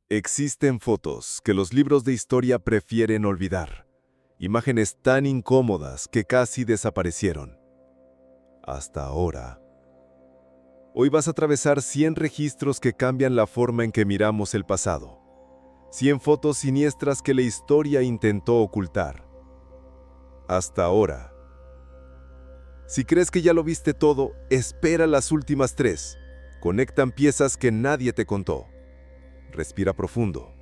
Existen fotos que los libros de historia prefieren olvidar. Imágenes tan incómodas que casi desaparecieron. Hasta ahora. Hoy vas a atravesar 100 registros que cambian la forma en que miramos el pasado. 100 fotos siniestras que la historia intentó ocultar. Hasta ahora. Si crees que ya lo viste todo, espera las últimas 3. Conectan piezas que nadie te contó. Respira profundo,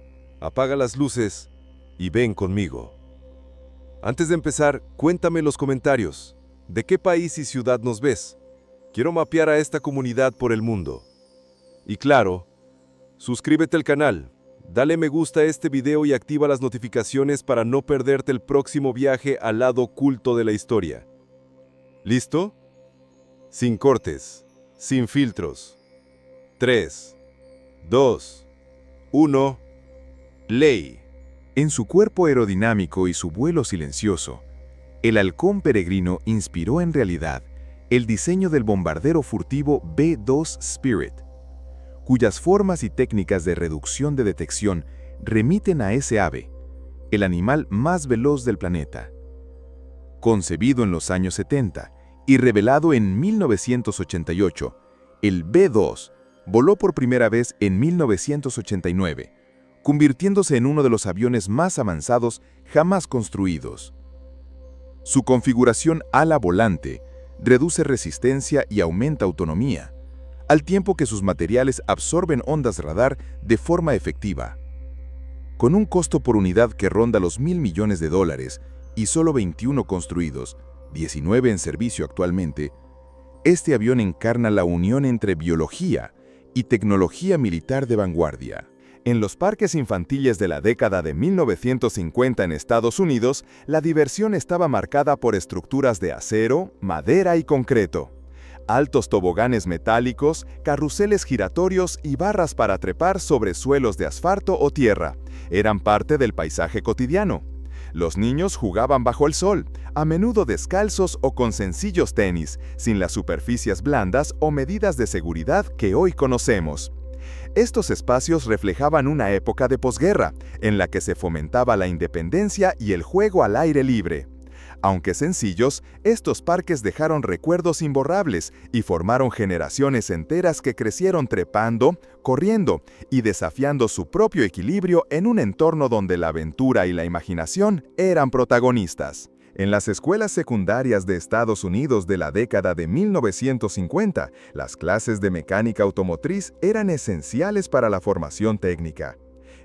apaga las luces y ven conmigo. Antes de empezar, cuéntame en los comentarios, ¿de qué país y ciudad nos ves? Quiero mapear a esta comunidad por el mundo. Y claro, suscríbete al canal, dale me gusta a este video y activa las notificaciones para no perderte el próximo viaje al lado oculto de la historia. ¿Listo? Sin cortes, sin filtros. 3, 2, 1. Ley. En su cuerpo aerodinámico y su vuelo silencioso, el halcón peregrino inspiró en realidad el diseño del bombardero furtivo B-2 Spirit, cuyas formas y técnicas de reducción de detección remiten a ese ave, el animal más veloz del planeta. Concebido en los años 70 y revelado en 1988, el B-2 voló por primera vez en 1989, convirtiéndose en uno de los aviones más avanzados jamás construidos. Su configuración ala volante reduce resistencia y aumenta autonomía, al tiempo que sus materiales absorben ondas radar de forma efectiva. Con un costo por unidad que ronda los $1.000 millones y solo 21 construidos, 19 en servicio actualmente, este avión encarna la unión entre biología y tecnología militar de vanguardia. En los parques infantiles de la década de 1950 en Estados Unidos, la diversión estaba marcada por estructuras de acero, madera y concreto. Altos toboganes metálicos, carruseles giratorios y barras para trepar sobre suelos de asfalto o tierra eran parte del paisaje cotidiano. Los niños jugaban bajo el sol, a menudo descalzos o con sencillos tenis, sin las superficies blandas o medidas de seguridad que hoy conocemos. Estos espacios reflejaban una época de posguerra, en la que se fomentaba la independencia y el juego al aire libre. Aunque sencillos, estos parques dejaron recuerdos imborrables y formaron generaciones enteras que crecieron trepando, corriendo y desafiando su propio equilibrio en un entorno donde la aventura y la imaginación eran protagonistas. En las escuelas secundarias de Estados Unidos de la década de 1950, las clases de mecánica automotriz eran esenciales para la formación técnica.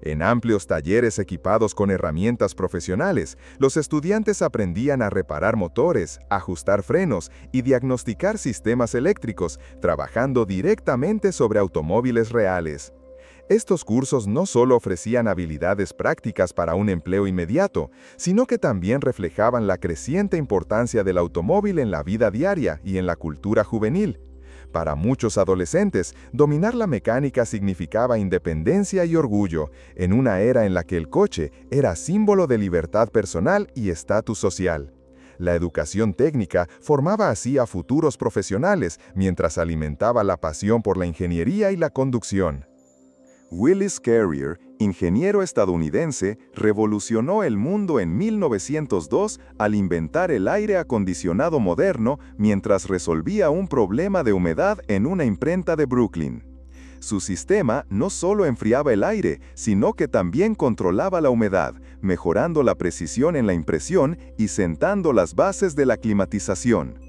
En amplios talleres equipados con herramientas profesionales, los estudiantes aprendían a reparar motores, ajustar frenos y diagnosticar sistemas eléctricos, trabajando directamente sobre automóviles reales. Estos cursos no solo ofrecían habilidades prácticas para un empleo inmediato, sino que también reflejaban la creciente importancia del automóvil en la vida diaria y en la cultura juvenil. Para muchos adolescentes, dominar la mecánica significaba independencia y orgullo, en una era en la que el coche era símbolo de libertad personal y estatus social. La educación técnica formaba así a futuros profesionales, mientras alimentaba la pasión por la ingeniería y la conducción. Willis Carrier, ingeniero estadounidense, revolucionó el mundo en 1902 al inventar el aire acondicionado moderno mientras resolvía un problema de humedad en una imprenta de Brooklyn. Su sistema no solo enfriaba el aire, sino que también controlaba la humedad, mejorando la precisión en la impresión y sentando las bases de la climatización.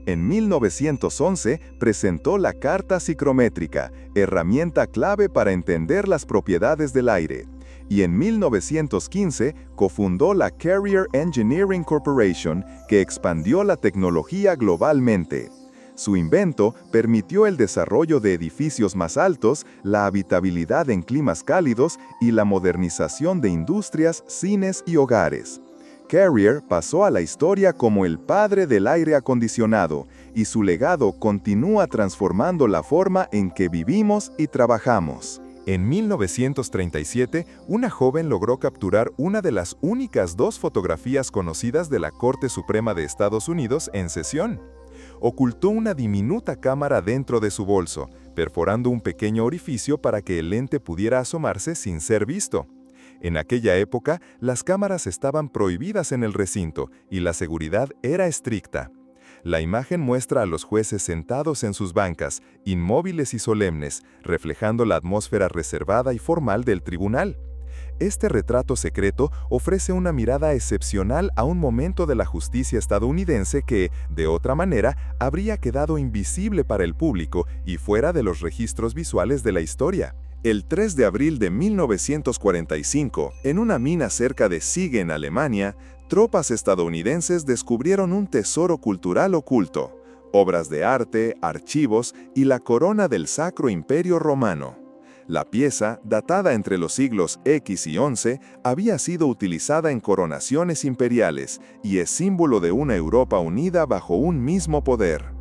En 1911 presentó la carta psicométrica, herramienta clave para entender las propiedades del aire. Y en 1915 cofundó la Carrier Engineering Corporation, que expandió la tecnología globalmente. Su invento permitió el desarrollo de edificios más altos, la habitabilidad en climas cálidos y la modernización de industrias, cines y hogares. Carrier pasó a la historia como el padre del aire acondicionado, y su legado continúa transformando la forma en que vivimos y trabajamos. En 1937, una joven logró capturar una de las únicas 2 fotografías conocidas de la Corte Suprema de Estados Unidos en sesión. ocultó una diminuta cámara dentro de su bolso, perforando un pequeño orificio para que el lente pudiera asomarse sin ser visto. En aquella época, las cámaras estaban prohibidas en el recinto y la seguridad era estricta. La imagen muestra a los jueces sentados en sus bancas, inmóviles y solemnes, reflejando la atmósfera reservada y formal del tribunal. Este retrato secreto ofrece una mirada excepcional a un momento de la justicia estadounidense que, de otra manera, habría quedado invisible para el público y fuera de los registros visuales de la historia. El 3 de abril de 1945, en una mina cerca de Siegen, Alemania, tropas estadounidenses descubrieron un tesoro cultural oculto, obras de arte, archivos y la corona del Sacro Imperio Romano. La pieza, datada entre los siglos X y XI, había sido utilizada en coronaciones imperiales y es símbolo de una Europa unida bajo un mismo poder.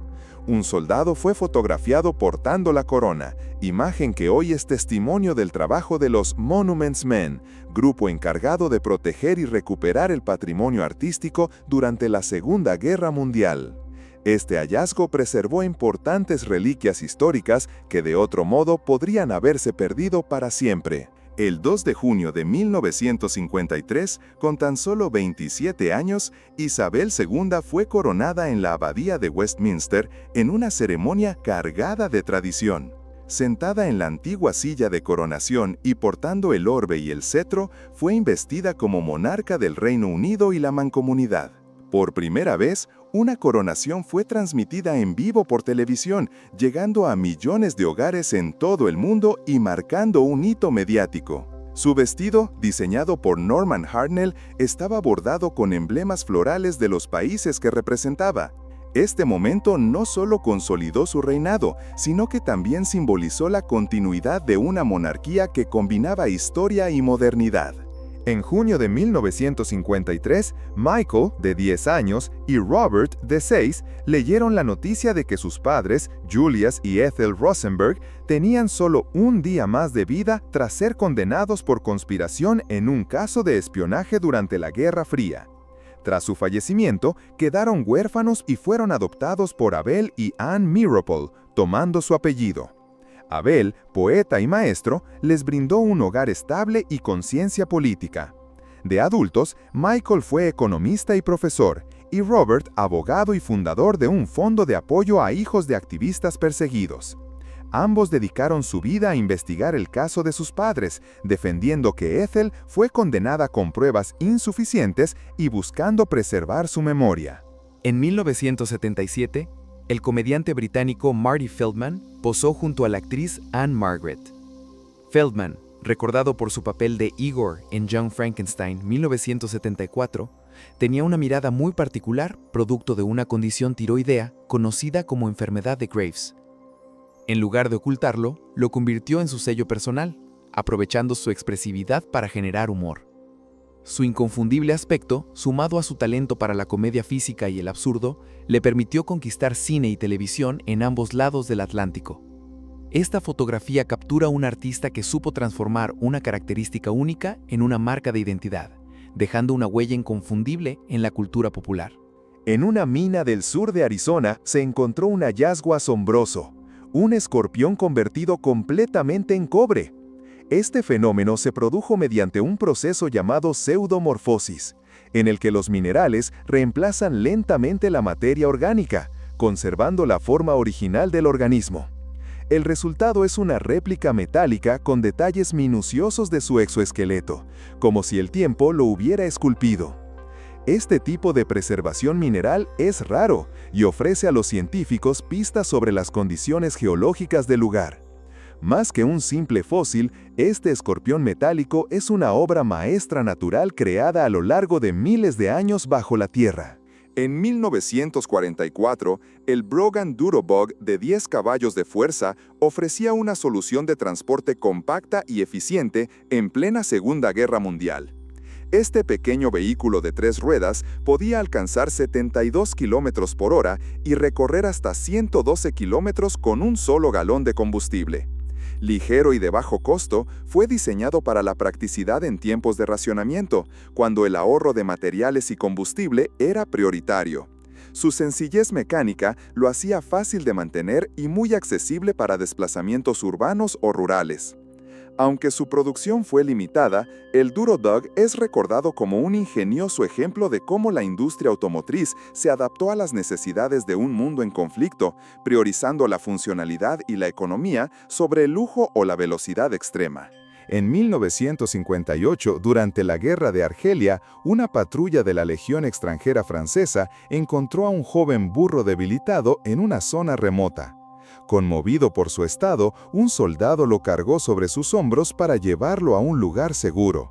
Un soldado fue fotografiado portando la corona, imagen que hoy es testimonio del trabajo de los Monuments Men, grupo encargado de proteger y recuperar el patrimonio artístico durante la Segunda Guerra Mundial. Este hallazgo preservó importantes reliquias históricas que de otro modo podrían haberse perdido para siempre. El 2 de junio de 1953, con tan solo 27 años, Isabel II fue coronada en la Abadía de Westminster en una ceremonia cargada de tradición. Sentada en la antigua silla de coronación y portando el orbe y el cetro, fue investida como monarca del Reino Unido y la Mancomunidad. Por primera vez, una coronación fue transmitida en vivo por televisión, llegando a millones de hogares en todo el mundo y marcando un hito mediático. Su vestido, diseñado por Norman Hartnell, estaba bordado con emblemas florales de los países que representaba. Este momento no solo consolidó su reinado, sino que también simbolizó la continuidad de una monarquía que combinaba historia y modernidad. En junio de 1953, Michael, de 10 años, y Robert, de 6, leyeron la noticia de que sus padres, Julius y Ethel Rosenberg, tenían solo un día más de vida tras ser condenados por conspiración en un caso de espionaje durante la Guerra Fría. Tras su fallecimiento, quedaron huérfanos y fueron adoptados por Abel y Anne Meeropol, tomando su apellido. Abel, poeta y maestro, les brindó un hogar estable y conciencia política. De adultos, Michael fue economista y profesor, y Robert, abogado y fundador de un fondo de apoyo a hijos de activistas perseguidos. Ambos dedicaron su vida a investigar el caso de sus padres, defendiendo que Ethel fue condenada con pruebas insuficientes y buscando preservar su memoria. En 1977, el comediante británico Marty Feldman posó junto a la actriz Anne Margaret. Feldman, recordado por su papel de Igor en Young Frankenstein 1974, tenía una mirada muy particular, producto de una condición tiroidea conocida como enfermedad de Graves. En lugar de ocultarlo, lo convirtió en su sello personal, aprovechando su expresividad para generar humor. Su inconfundible aspecto, sumado a su talento para la comedia física y el absurdo, le permitió conquistar cine y televisión en ambos lados del Atlántico. Esta fotografía captura a un artista que supo transformar una característica única en una marca de identidad, dejando una huella inconfundible en la cultura popular. En una mina del sur de Arizona se encontró un hallazgo asombroso, un escorpión convertido completamente en cobre. Este fenómeno se produjo mediante un proceso llamado pseudomorfosis, en el que los minerales reemplazan lentamente la materia orgánica, conservando la forma original del organismo. El resultado es una réplica metálica con detalles minuciosos de su exoesqueleto, como si el tiempo lo hubiera esculpido. Este tipo de preservación mineral es raro y ofrece a los científicos pistas sobre las condiciones geológicas del lugar. Más que un simple fósil, este escorpión metálico es una obra maestra natural creada a lo largo de miles de años bajo la tierra. En 1944, el Brogan Durobug de 10 caballos de fuerza ofrecía una solución de transporte compacta y eficiente en plena Segunda Guerra Mundial. Este pequeño vehículo de 3 ruedas podía alcanzar 72 km por hora y recorrer hasta 112 kilómetros con un solo galón de combustible. Ligero y de bajo costo, fue diseñado para la practicidad en tiempos de racionamiento, cuando el ahorro de materiales y combustible era prioritario. Su sencillez mecánica lo hacía fácil de mantener y muy accesible para desplazamientos urbanos o rurales. Aunque su producción fue limitada, el Duro Dog es recordado como un ingenioso ejemplo de cómo la industria automotriz se adaptó a las necesidades de un mundo en conflicto, priorizando la funcionalidad y la economía sobre el lujo o la velocidad extrema. En 1958, durante la Guerra de Argelia, una patrulla de la Legión extranjera francesa encontró a un joven burro debilitado en una zona remota. Conmovido por su estado, un soldado lo cargó sobre sus hombros para llevarlo a un lugar seguro.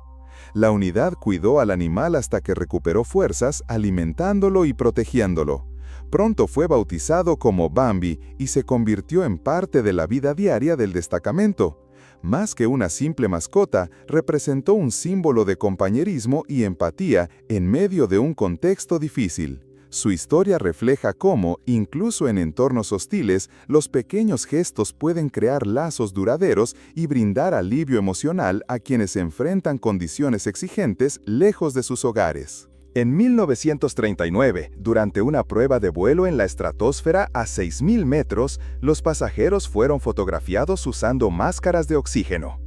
La unidad cuidó al animal hasta que recuperó fuerzas, alimentándolo y protegiéndolo. Pronto fue bautizado como Bambi y se convirtió en parte de la vida diaria del destacamento. Más que una simple mascota, representó un símbolo de compañerismo y empatía en medio de un contexto difícil. Su historia refleja cómo, incluso en entornos hostiles, los pequeños gestos pueden crear lazos duraderos y brindar alivio emocional a quienes enfrentan condiciones exigentes lejos de sus hogares. En 1939, durante una prueba de vuelo en la estratosfera a 6.000 metros, los pasajeros fueron fotografiados usando máscaras de oxígeno.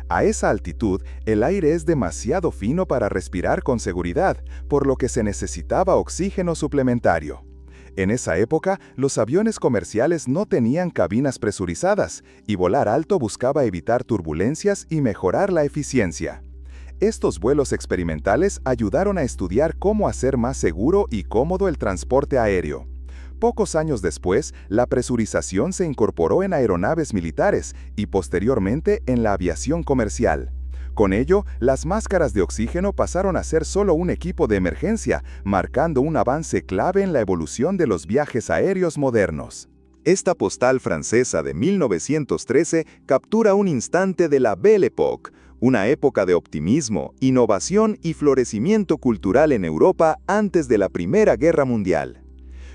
A esa altitud, el aire es demasiado fino para respirar con seguridad, por lo que se necesitaba oxígeno suplementario. En esa época, los aviones comerciales no tenían cabinas presurizadas, y volar alto buscaba evitar turbulencias y mejorar la eficiencia. Estos vuelos experimentales ayudaron a estudiar cómo hacer más seguro y cómodo el transporte aéreo. Pocos años después, la presurización se incorporó en aeronaves militares y posteriormente en la aviación comercial. Con ello, las máscaras de oxígeno pasaron a ser solo un equipo de emergencia, marcando un avance clave en la evolución de los viajes aéreos modernos. Esta postal francesa de 1913 captura un instante de la Belle Époque, una época de optimismo, innovación y florecimiento cultural en Europa antes de la Primera Guerra Mundial.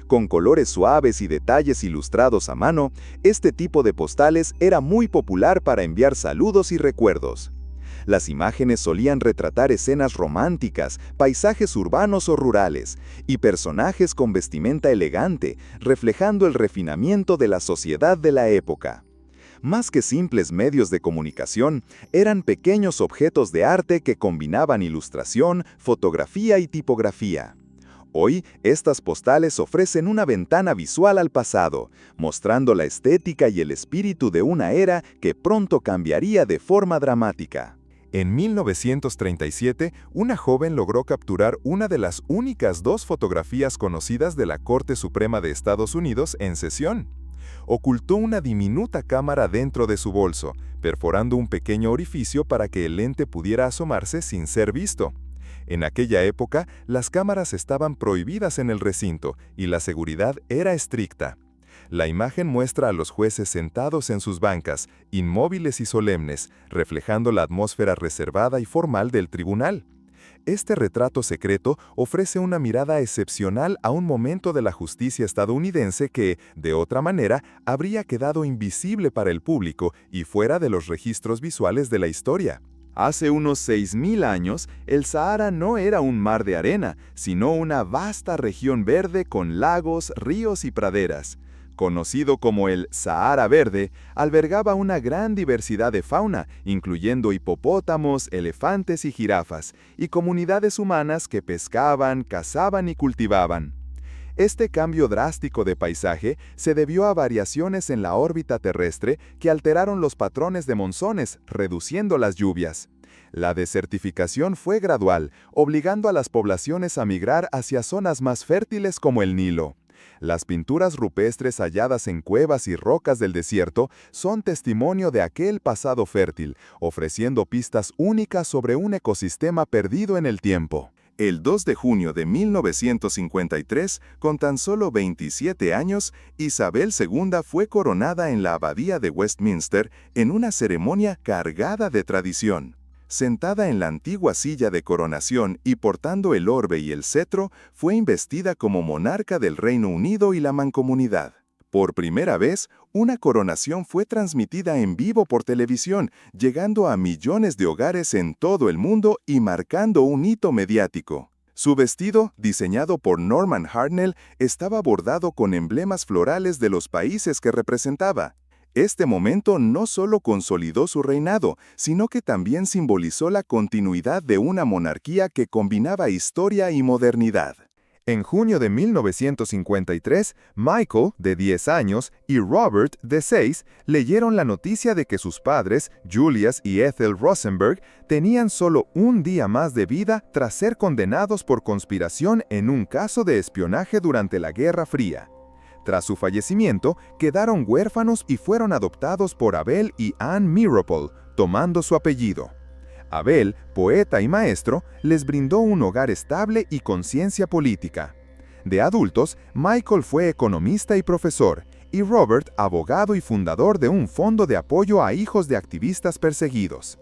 Con colores suaves y detalles ilustrados a mano, este tipo de postales era muy popular para enviar saludos y recuerdos. Las imágenes solían retratar escenas románticas, paisajes urbanos o rurales, y personajes con vestimenta elegante, reflejando el refinamiento de la sociedad de la época. Más que simples medios de comunicación, eran pequeños objetos de arte que combinaban ilustración, fotografía y tipografía. Hoy, estas postales ofrecen una ventana visual al pasado, mostrando la estética y el espíritu de una era que pronto cambiaría de forma dramática. En 1937, una joven logró capturar una de las únicas 2 fotografías conocidas de la Corte Suprema de Estados Unidos en sesión. Ocultó una diminuta cámara dentro de su bolso, perforando un pequeño orificio para que el lente pudiera asomarse sin ser visto. En aquella época, las cámaras estaban prohibidas en el recinto y la seguridad era estricta. La imagen muestra a los jueces sentados en sus bancas, inmóviles y solemnes, reflejando la atmósfera reservada y formal del tribunal. Este retrato secreto ofrece una mirada excepcional a un momento de la justicia estadounidense que, de otra manera, habría quedado invisible para el público y fuera de los registros visuales de la historia. Hace unos 6.000 años, el Sahara no era un mar de arena, sino una vasta región verde con lagos, ríos y praderas. Conocido como el Sahara Verde, albergaba una gran diversidad de fauna, incluyendo hipopótamos, elefantes y jirafas, y comunidades humanas que pescaban, cazaban y cultivaban. Este cambio drástico de paisaje se debió a variaciones en la órbita terrestre que alteraron los patrones de monzones, reduciendo las lluvias. La desertificación fue gradual, obligando a las poblaciones a migrar hacia zonas más fértiles como el Nilo. Las pinturas rupestres halladas en cuevas y rocas del desierto son testimonio de aquel pasado fértil, ofreciendo pistas únicas sobre un ecosistema perdido en el tiempo. El 2 de junio de 1953, con tan solo 27 años, Isabel II fue coronada en la Abadía de Westminster en una ceremonia cargada de tradición. Sentada en la antigua silla de coronación y portando el orbe y el cetro, fue investida como monarca del Reino Unido y la Mancomunidad. Por primera vez, una coronación fue transmitida en vivo por televisión, llegando a millones de hogares en todo el mundo y marcando un hito mediático. Su vestido, diseñado por Norman Hartnell, estaba bordado con emblemas florales de los países que representaba. Este momento no solo consolidó su reinado, sino que también simbolizó la continuidad de una monarquía que combinaba historia y modernidad. En junio de 1953, Michael, de 10 años, y Robert, de 6, leyeron la noticia de que sus padres, Julius y Ethel Rosenberg, tenían solo un día más de vida tras ser condenados por conspiración en un caso de espionaje durante la Guerra Fría. Tras su fallecimiento, quedaron huérfanos y fueron adoptados por Abel y Anne Meeropol, tomando su apellido. Abel, poeta y maestro, les brindó un hogar estable y conciencia política. De adultos, Michael fue economista y profesor, y Robert, abogado y fundador de un fondo de apoyo a hijos de activistas perseguidos.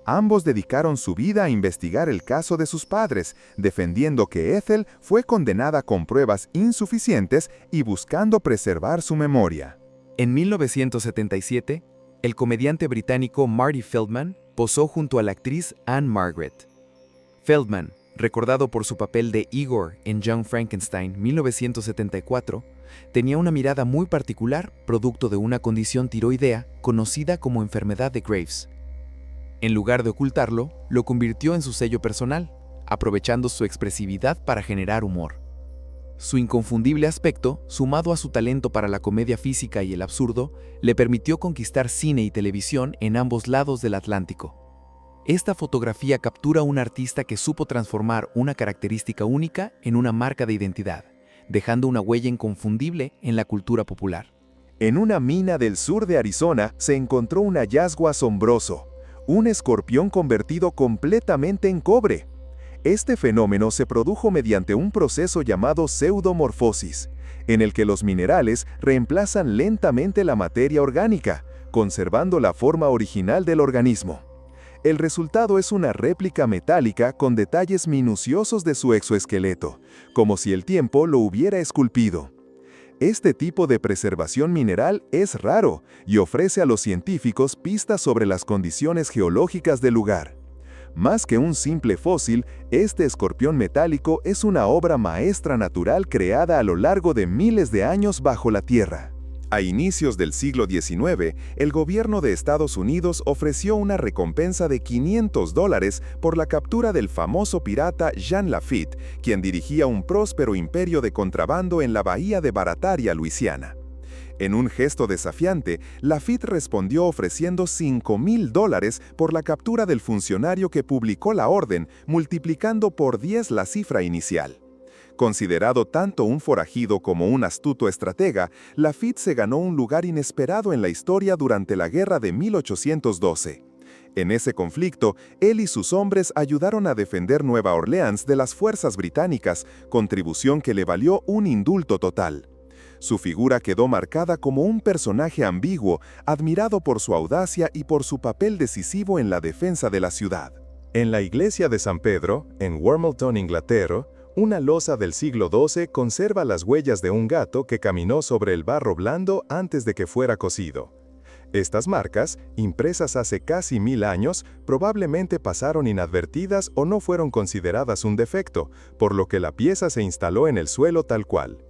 Ambos dedicaron su vida a investigar el caso de sus padres, defendiendo que Ethel fue condenada con pruebas insuficientes y buscando preservar su memoria. En 1977, el comediante británico Marty Feldman posó junto a la actriz Anne Margaret. Feldman, recordado por su papel de Igor en Young Frankenstein 1974, tenía una mirada muy particular, producto de una condición tiroidea conocida como enfermedad de Graves. En lugar de ocultarlo, lo convirtió en su sello personal, aprovechando su expresividad para generar humor. Su inconfundible aspecto, sumado a su talento para la comedia física y el absurdo, le permitió conquistar cine y televisión en ambos lados del Atlántico. Esta fotografía captura a un artista que supo transformar una característica única en una marca de identidad, dejando una huella inconfundible en la cultura popular. En una mina del sur de Arizona se encontró un hallazgo asombroso, un escorpión convertido completamente en cobre. Este fenómeno se produjo mediante un proceso llamado pseudomorfosis, en el que los minerales reemplazan lentamente la materia orgánica, conservando la forma original del organismo. El resultado es una réplica metálica con detalles minuciosos de su exoesqueleto, como si el tiempo lo hubiera esculpido. Este tipo de preservación mineral es raro y ofrece a los científicos pistas sobre las condiciones geológicas del lugar. Más que un simple fósil, este escorpión metálico es una obra maestra natural creada a lo largo de miles de años bajo la Tierra. A inicios del siglo XIX, el gobierno de Estados Unidos ofreció una recompensa de $500 por la captura del famoso pirata Jean Lafitte, quien dirigía un próspero imperio de contrabando en la bahía de Barataria, Luisiana. En un gesto desafiante, Lafitte respondió ofreciendo $5,000 por la captura del funcionario que publicó la orden, multiplicando por 10 la cifra inicial. Considerado tanto un forajido como un astuto estratega, Lafitte se ganó un lugar inesperado en la historia durante la Guerra de 1812. En ese conflicto, él y sus hombres ayudaron a defender Nueva Orleans de las fuerzas británicas, contribución que le valió un indulto total. Su figura quedó marcada como un personaje ambiguo, admirado por su audacia y por su papel decisivo en la defensa de la ciudad. En la iglesia de San Pedro, en Wormelton, Inglaterra, una losa del siglo XII conserva las huellas de un gato que caminó sobre el barro blando antes de que fuera cocido. Estas marcas, impresas hace casi 1000 años, probablemente pasaron inadvertidas o no fueron consideradas un defecto, por lo que la pieza se instaló en el suelo tal cual.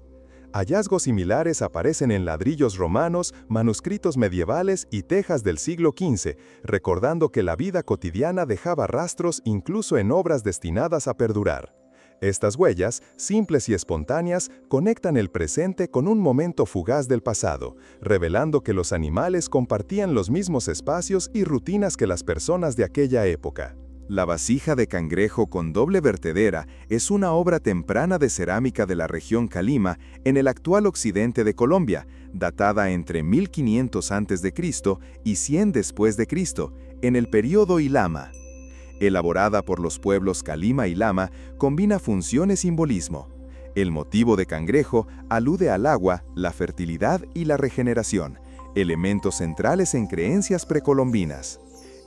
Hallazgos similares aparecen en ladrillos romanos, manuscritos medievales y tejas del siglo XV, recordando que la vida cotidiana dejaba rastros incluso en obras destinadas a perdurar. Estas huellas, simples y espontáneas, conectan el presente con un momento fugaz del pasado, revelando que los animales compartían los mismos espacios y rutinas que las personas de aquella época. La vasija de cangrejo con doble vertedera es una obra temprana de cerámica de la región Calima en el actual occidente de Colombia, datada entre 1500 a.C. y 100 después de Cristo, en el período Ilama. Elaborada por los pueblos Calima y Lama, combina función y simbolismo. El motivo de cangrejo alude al agua, la fertilidad y la regeneración, elementos centrales en creencias precolombinas.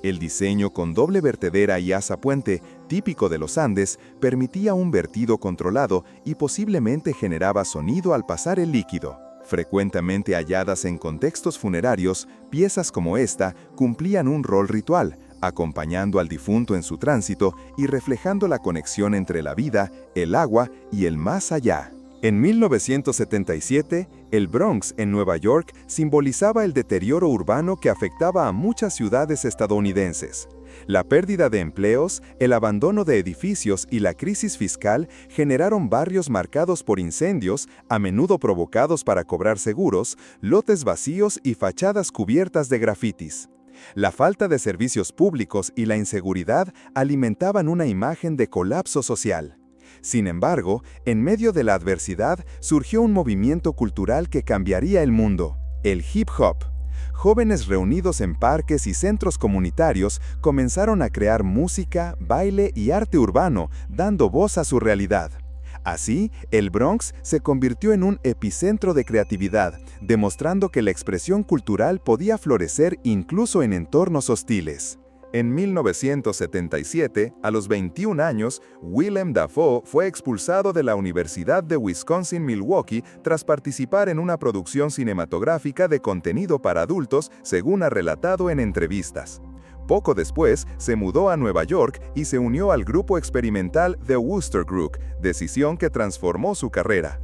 El diseño con doble vertedera y asa puente, típico de los Andes, permitía un vertido controlado y posiblemente generaba sonido al pasar el líquido. Frecuentemente halladas en contextos funerarios, piezas como esta cumplían un rol ritual, acompañando al difunto en su tránsito y reflejando la conexión entre la vida, el agua y el más allá. En 1977, el Bronx, en Nueva York, simbolizaba el deterioro urbano que afectaba a muchas ciudades estadounidenses. La pérdida de empleos, el abandono de edificios y la crisis fiscal generaron barrios marcados por incendios, a menudo provocados para cobrar seguros, lotes vacíos y fachadas cubiertas de grafitis. La falta de servicios públicos y la inseguridad alimentaban una imagen de colapso social. Sin embargo, en medio de la adversidad surgió un movimiento cultural que cambiaría el mundo: el hip hop. Jóvenes reunidos en parques y centros comunitarios comenzaron a crear música, baile y arte urbano, dando voz a su realidad. Así, el Bronx se convirtió en un epicentro de creatividad, demostrando que la expresión cultural podía florecer incluso en entornos hostiles. En 1977, a los 21 años, Willem Dafoe fue expulsado de la Universidad de Wisconsin-Milwaukee tras participar en una producción cinematográfica de contenido para adultos, según ha relatado en entrevistas. Poco después, se mudó a Nueva York y se unió al grupo experimental The Wooster Group, decisión que transformó su carrera.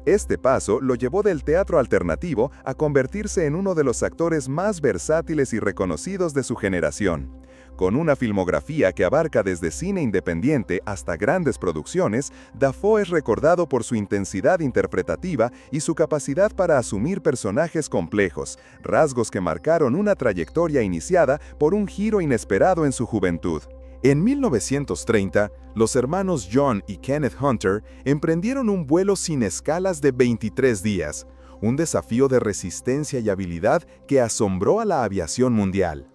Este paso lo llevó del teatro alternativo a convertirse en uno de los actores más versátiles y reconocidos de su generación. Con una filmografía que abarca desde cine independiente hasta grandes producciones, Dafoe es recordado por su intensidad interpretativa y su capacidad para asumir personajes complejos, rasgos que marcaron una trayectoria iniciada por un giro inesperado en su juventud. En 1930, los hermanos John y Kenneth Hunter emprendieron un vuelo sin escalas de 23 días, un desafío de resistencia y habilidad que asombró a la aviación mundial.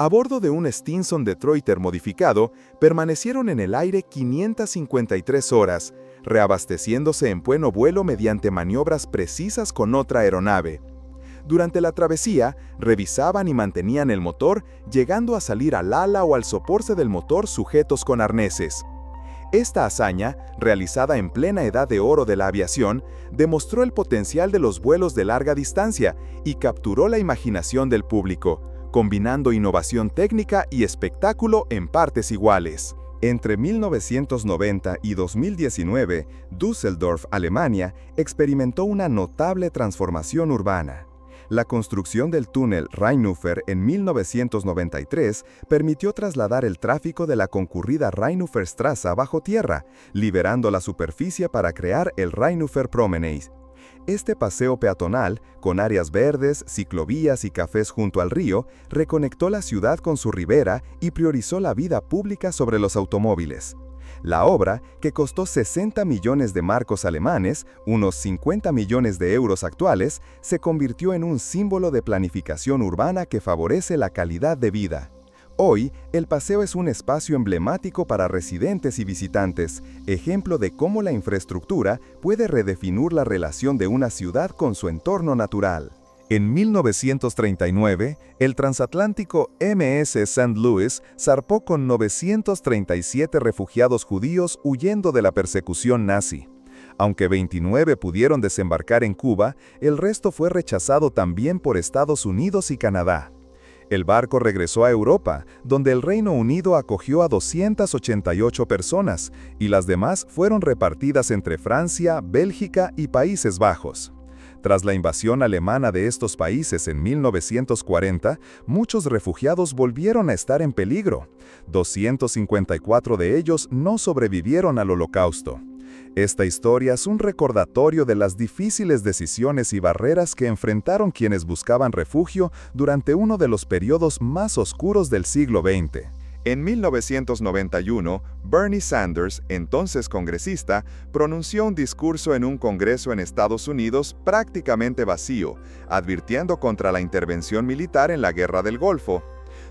A bordo de un Stinson Detroiter modificado, permanecieron en el aire 553 horas, reabasteciéndose en pleno vuelo mediante maniobras precisas con otra aeronave. Durante la travesía, revisaban y mantenían el motor, llegando a salir al ala o al soporte del motor sujetos con arneses. Esta hazaña, realizada en plena edad de oro de la aviación, demostró el potencial de los vuelos de larga distancia y capturó la imaginación del público, combinando innovación técnica y espectáculo en partes iguales. Entre 1990 y 2019, Düsseldorf, Alemania, experimentó una notable transformación urbana. La construcción del túnel Rheinufer en 1993 permitió trasladar el tráfico de la concurrida Rheinuferstraße bajo tierra, liberando la superficie para crear el Rheinufer Promenade. Este paseo peatonal, con áreas verdes, ciclovías y cafés junto al río, reconectó la ciudad con su ribera y priorizó la vida pública sobre los automóviles. La obra, que costó 60 millones de marcos alemanes, unos 50 millones de euros actuales, se convirtió en un símbolo de planificación urbana que favorece la calidad de vida. Hoy, el paseo es un espacio emblemático para residentes y visitantes, ejemplo de cómo la infraestructura puede redefinir la relación de una ciudad con su entorno natural. En 1939, el transatlántico MS St. Louis zarpó con 937 refugiados judíos huyendo de la persecución nazi. Aunque 29 pudieron desembarcar en Cuba, el resto fue rechazado también por Estados Unidos y Canadá. El barco regresó a Europa, donde el Reino Unido acogió a 288 personas, y las demás fueron repartidas entre Francia, Bélgica y Países Bajos. Tras la invasión alemana de estos países en 1940, muchos refugiados volvieron a estar en peligro. 254 de ellos no sobrevivieron al Holocausto. Esta historia es un recordatorio de las difíciles decisiones y barreras que enfrentaron quienes buscaban refugio durante uno de los periodos más oscuros del siglo XX. En 1991, Bernie Sanders, entonces congresista, pronunció un discurso en un congreso en Estados Unidos prácticamente vacío, advirtiendo contra la intervención militar en la Guerra del Golfo.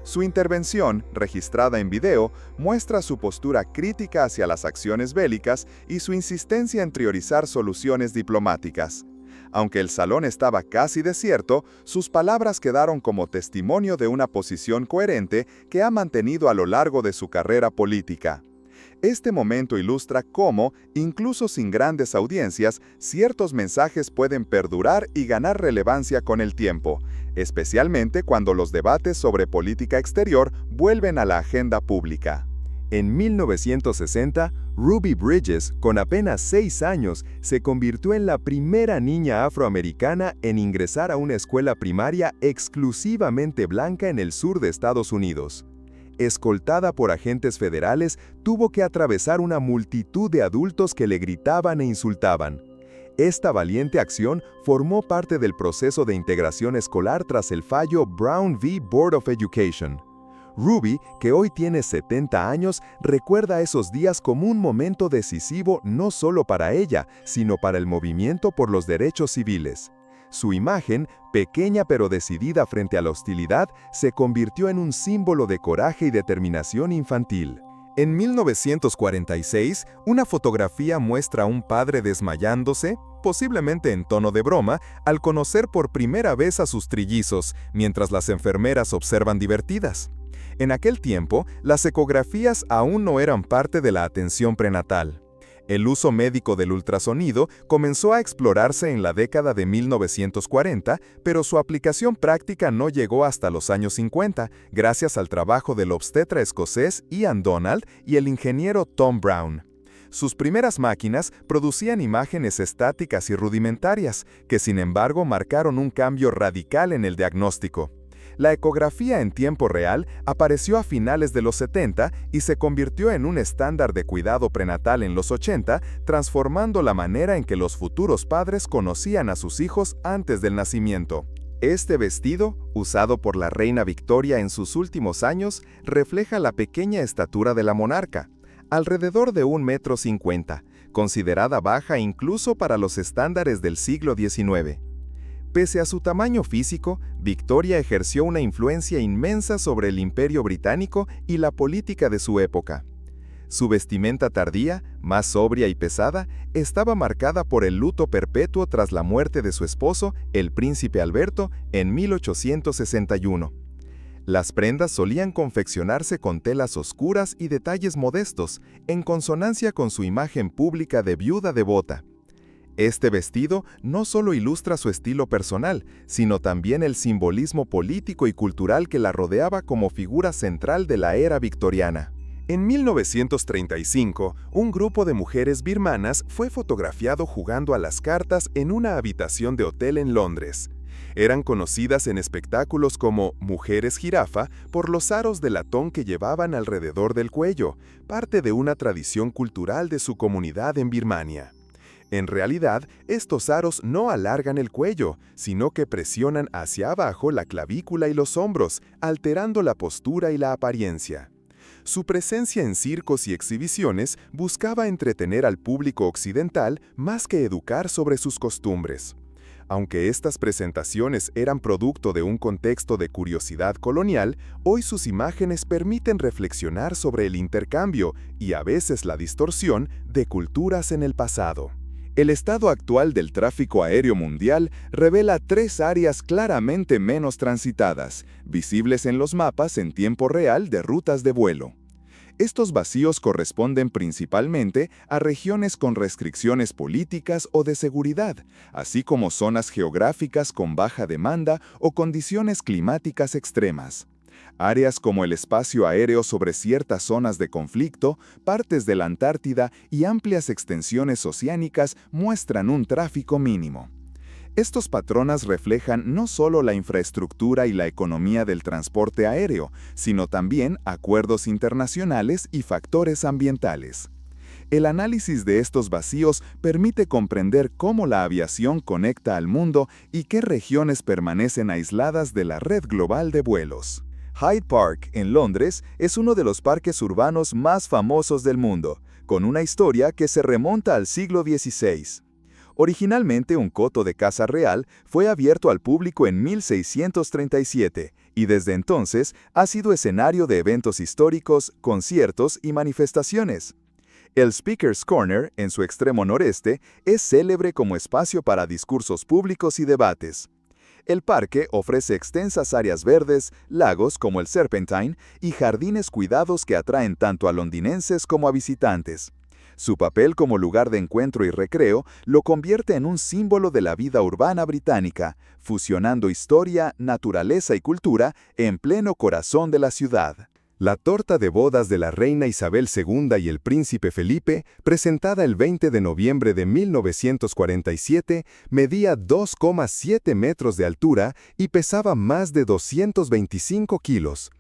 Su intervención, registrada en video, muestra su postura crítica hacia las acciones bélicas y su insistencia en priorizar soluciones diplomáticas. Aunque el salón estaba casi desierto, sus palabras quedaron como testimonio de una posición coherente que ha mantenido a lo largo de su carrera política. Este momento ilustra cómo, incluso sin grandes audiencias, ciertos mensajes pueden perdurar y ganar relevancia con el tiempo, especialmente cuando los debates sobre política exterior vuelven a la agenda pública. En 1960, Ruby Bridges, con apenas 6 años, se convirtió en la primera niña afroamericana en ingresar a una escuela primaria exclusivamente blanca en el sur de Estados Unidos. Escoltada por agentes federales, tuvo que atravesar una multitud de adultos que le gritaban e insultaban. Esta valiente acción formó parte del proceso de integración escolar tras el fallo Brown v. Board of Education. Ruby, que hoy tiene 70 años, recuerda esos días como un momento decisivo no solo para ella, sino para el movimiento por los derechos civiles. Su imagen, pequeña pero decidida frente a la hostilidad, se convirtió en un símbolo de coraje y determinación infantil. En 1946, una fotografía muestra a un padre desmayándose, posiblemente en tono de broma, al conocer por primera vez a sus trillizos, mientras las enfermeras observan divertidas. En aquel tiempo, las ecografías aún no eran parte de la atención prenatal. El uso médico del ultrasonido comenzó a explorarse en la década de 1940, pero su aplicación práctica no llegó hasta los años 50, gracias al trabajo del obstetra escocés Ian Donald y el ingeniero Tom Brown. Sus primeras máquinas producían imágenes estáticas y rudimentarias, que sin embargo marcaron un cambio radical en el diagnóstico. La ecografía en tiempo real apareció a finales de los 70 y se convirtió en un estándar de cuidado prenatal en los 80, transformando la manera en que los futuros padres conocían a sus hijos antes del nacimiento. Este vestido, usado por la reina Victoria en sus últimos años, refleja la pequeña estatura de la monarca, alrededor de 1,50 m, considerada baja incluso para los estándares del siglo XIX. Pese a su tamaño físico, Victoria ejerció una influencia inmensa sobre el Imperio Británico y la política de su época. Su vestimenta tardía, más sobria y pesada, estaba marcada por el luto perpetuo tras la muerte de su esposo, el príncipe Alberto, en 1861. Las prendas solían confeccionarse con telas oscuras y detalles modestos, en consonancia con su imagen pública de viuda devota. Este vestido no solo ilustra su estilo personal, sino también el simbolismo político y cultural que la rodeaba como figura central de la era victoriana. En 1935, un grupo de mujeres birmanas fue fotografiado jugando a las cartas en una habitación de hotel en Londres. Eran conocidas en espectáculos como mujeres jirafa por los aros de latón que llevaban alrededor del cuello, parte de una tradición cultural de su comunidad en Birmania. En realidad, estos aros no alargan el cuello, sino que presionan hacia abajo la clavícula y los hombros, alterando la postura y la apariencia. Su presencia en circos y exhibiciones buscaba entretener al público occidental más que educar sobre sus costumbres. Aunque estas presentaciones eran producto de un contexto de curiosidad colonial, hoy sus imágenes permiten reflexionar sobre el intercambio y a veces la distorsión de culturas en el pasado. El estado actual del tráfico aéreo mundial revela 3 áreas claramente menos transitadas, visibles en los mapas en tiempo real de rutas de vuelo. Estos vacíos corresponden principalmente a regiones con restricciones políticas o de seguridad, así como zonas geográficas con baja demanda o condiciones climáticas extremas. Áreas como el espacio aéreo sobre ciertas zonas de conflicto, partes de la Antártida y amplias extensiones oceánicas muestran un tráfico mínimo. Estos patrones reflejan no solo la infraestructura y la economía del transporte aéreo, sino también acuerdos internacionales y factores ambientales. El análisis de estos vacíos permite comprender cómo la aviación conecta al mundo y qué regiones permanecen aisladas de la red global de vuelos. Hyde Park, en Londres, es uno de los parques urbanos más famosos del mundo, con una historia que se remonta al siglo XVI. Originalmente un coto de caza real, fue abierto al público en 1637 y desde entonces ha sido escenario de eventos históricos, conciertos y manifestaciones. El Speaker's Corner, en su extremo noreste, es célebre como espacio para discursos públicos y debates. El parque ofrece extensas áreas verdes, lagos como el Serpentine y jardines cuidados que atraen tanto a londinenses como a visitantes. Su papel como lugar de encuentro y recreo lo convierte en un símbolo de la vida urbana británica, fusionando historia, naturaleza y cultura en pleno corazón de la ciudad. La torta de bodas de la reina Isabel II y el príncipe Felipe, presentada el 20 de noviembre de 1947, medía 2,7 metros de altura y pesaba más de 225 kilos.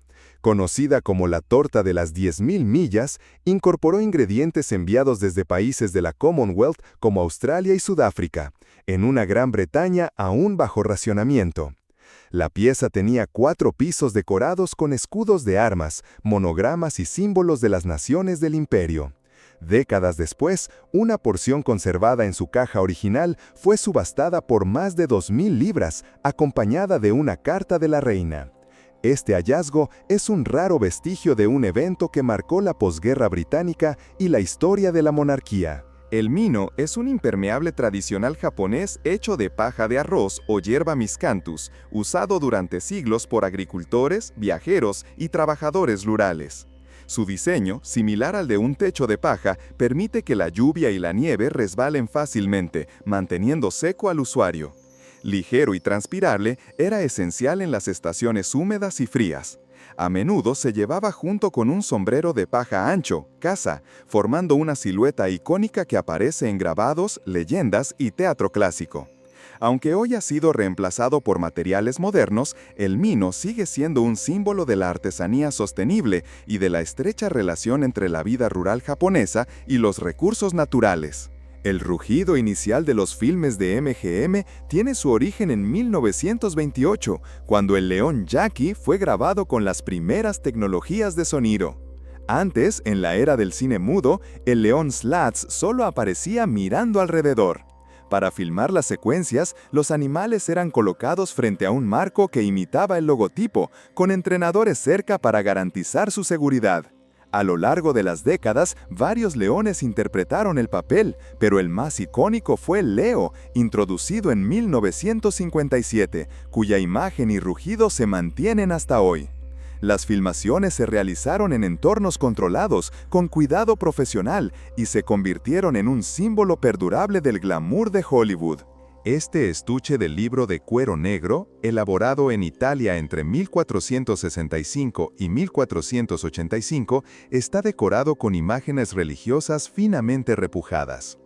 Conocida como la torta de las 10.000 millas, incorporó ingredientes enviados desde países de la Commonwealth como Australia y Sudáfrica, en una Gran Bretaña aún bajo racionamiento. La pieza tenía 4 pisos decorados con escudos de armas, monogramas y símbolos de las naciones del imperio. Décadas después, una porción conservada en su caja original fue subastada por más de 2.000 libras, acompañada de una carta de la reina. Este hallazgo es un raro vestigio de un evento que marcó la posguerra británica y la historia de la monarquía. El mino es un impermeable tradicional japonés hecho de paja de arroz o hierba miscanthus, usado durante siglos por agricultores, viajeros y trabajadores rurales. Su diseño, similar al de un techo de paja, permite que la lluvia y la nieve resbalen fácilmente, manteniendo seco al usuario. Ligero y transpirable, era esencial en las estaciones húmedas y frías. A menudo se llevaba junto con un sombrero de paja ancho, casa, formando una silueta icónica que aparece en grabados, leyendas y teatro clásico. Aunque hoy ha sido reemplazado por materiales modernos, el mino sigue siendo un símbolo de la artesanía sostenible y de la estrecha relación entre la vida rural japonesa y los recursos naturales. El rugido inicial de los filmes de MGM tiene su origen en 1928, cuando el león Jackie fue grabado con las primeras tecnologías de sonido. Antes, en la era del cine mudo, el león Slats solo aparecía mirando alrededor. Para filmar las secuencias, los animales eran colocados frente a un marco que imitaba el logotipo, con entrenadores cerca para garantizar su seguridad. A lo largo de las décadas, varios leones interpretaron el papel, pero el más icónico fue Leo, introducido en 1957, cuya imagen y rugido se mantienen hasta hoy. Las filmaciones se realizaron en entornos controlados, con cuidado profesional, y se convirtieron en un símbolo perdurable del glamour de Hollywood. Este estuche del libro de cuero negro, elaborado en Italia entre 1465 y 1485, está decorado con imágenes religiosas finamente repujadas.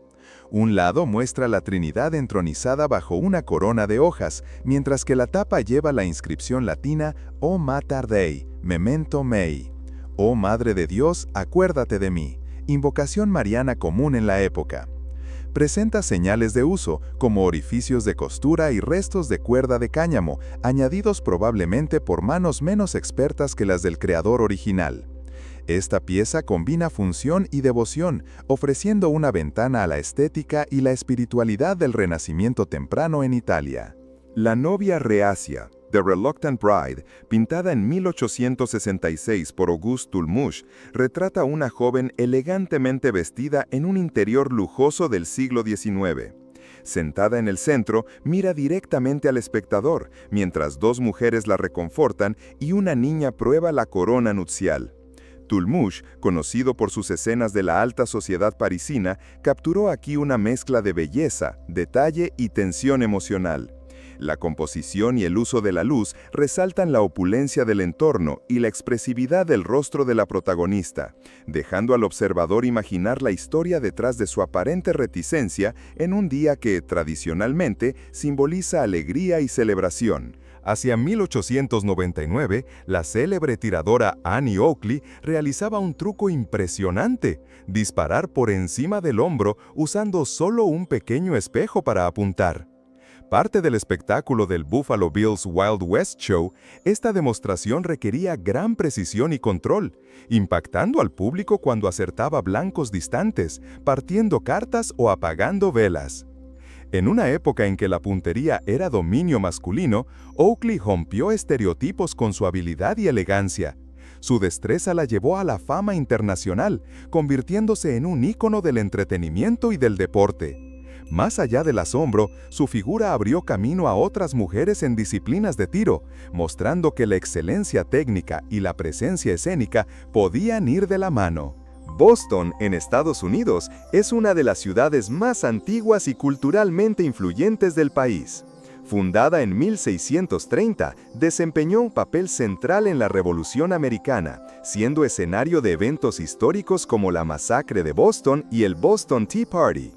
Un lado muestra la Trinidad entronizada bajo una corona de hojas, mientras que la tapa lleva la inscripción latina O Mater Dei, Memento Mei. Oh Madre de Dios, acuérdate de mí, invocación mariana común en la época. Presenta señales de uso, como orificios de costura y restos de cuerda de cáñamo, añadidos probablemente por manos menos expertas que las del creador original. Esta pieza combina función y devoción, ofreciendo una ventana a la estética y la espiritualidad del Renacimiento temprano en Italia. La novia reacia, The Reluctant Bride, pintada en 1866 por Auguste Tulmuche, retrata a una joven elegantemente vestida en un interior lujoso del siglo XIX. Sentada en el centro, mira directamente al espectador, mientras 2 mujeres la reconfortan y una niña prueba la corona nupcial. Tulmuche, conocido por sus escenas de la alta sociedad parisina, capturó aquí una mezcla de belleza, detalle y tensión emocional. La composición y el uso de la luz resaltan la opulencia del entorno y la expresividad del rostro de la protagonista, dejando al observador imaginar la historia detrás de su aparente reticencia en un día que, tradicionalmente, simboliza alegría y celebración. Hacia 1899, la célebre tiradora Annie Oakley realizaba un truco impresionante: disparar por encima del hombro usando solo un pequeño espejo para apuntar. Parte del espectáculo del Buffalo Bill's Wild West Show, esta demostración requería gran precisión y control, impactando al público cuando acertaba blancos distantes, partiendo cartas o apagando velas. En una época en que la puntería era dominio masculino, Oakley rompió estereotipos con su habilidad y elegancia. Su destreza la llevó a la fama internacional, convirtiéndose en un ícono del entretenimiento y del deporte. Más allá del asombro, su figura abrió camino a otras mujeres en disciplinas de tiro, mostrando que la excelencia técnica y la presencia escénica podían ir de la mano. Boston, en Estados Unidos, es una de las ciudades más antiguas y culturalmente influyentes del país. Fundada en 1630, desempeñó un papel central en la Revolución Americana, siendo escenario de eventos históricos como la Masacre de Boston y el Boston Tea Party.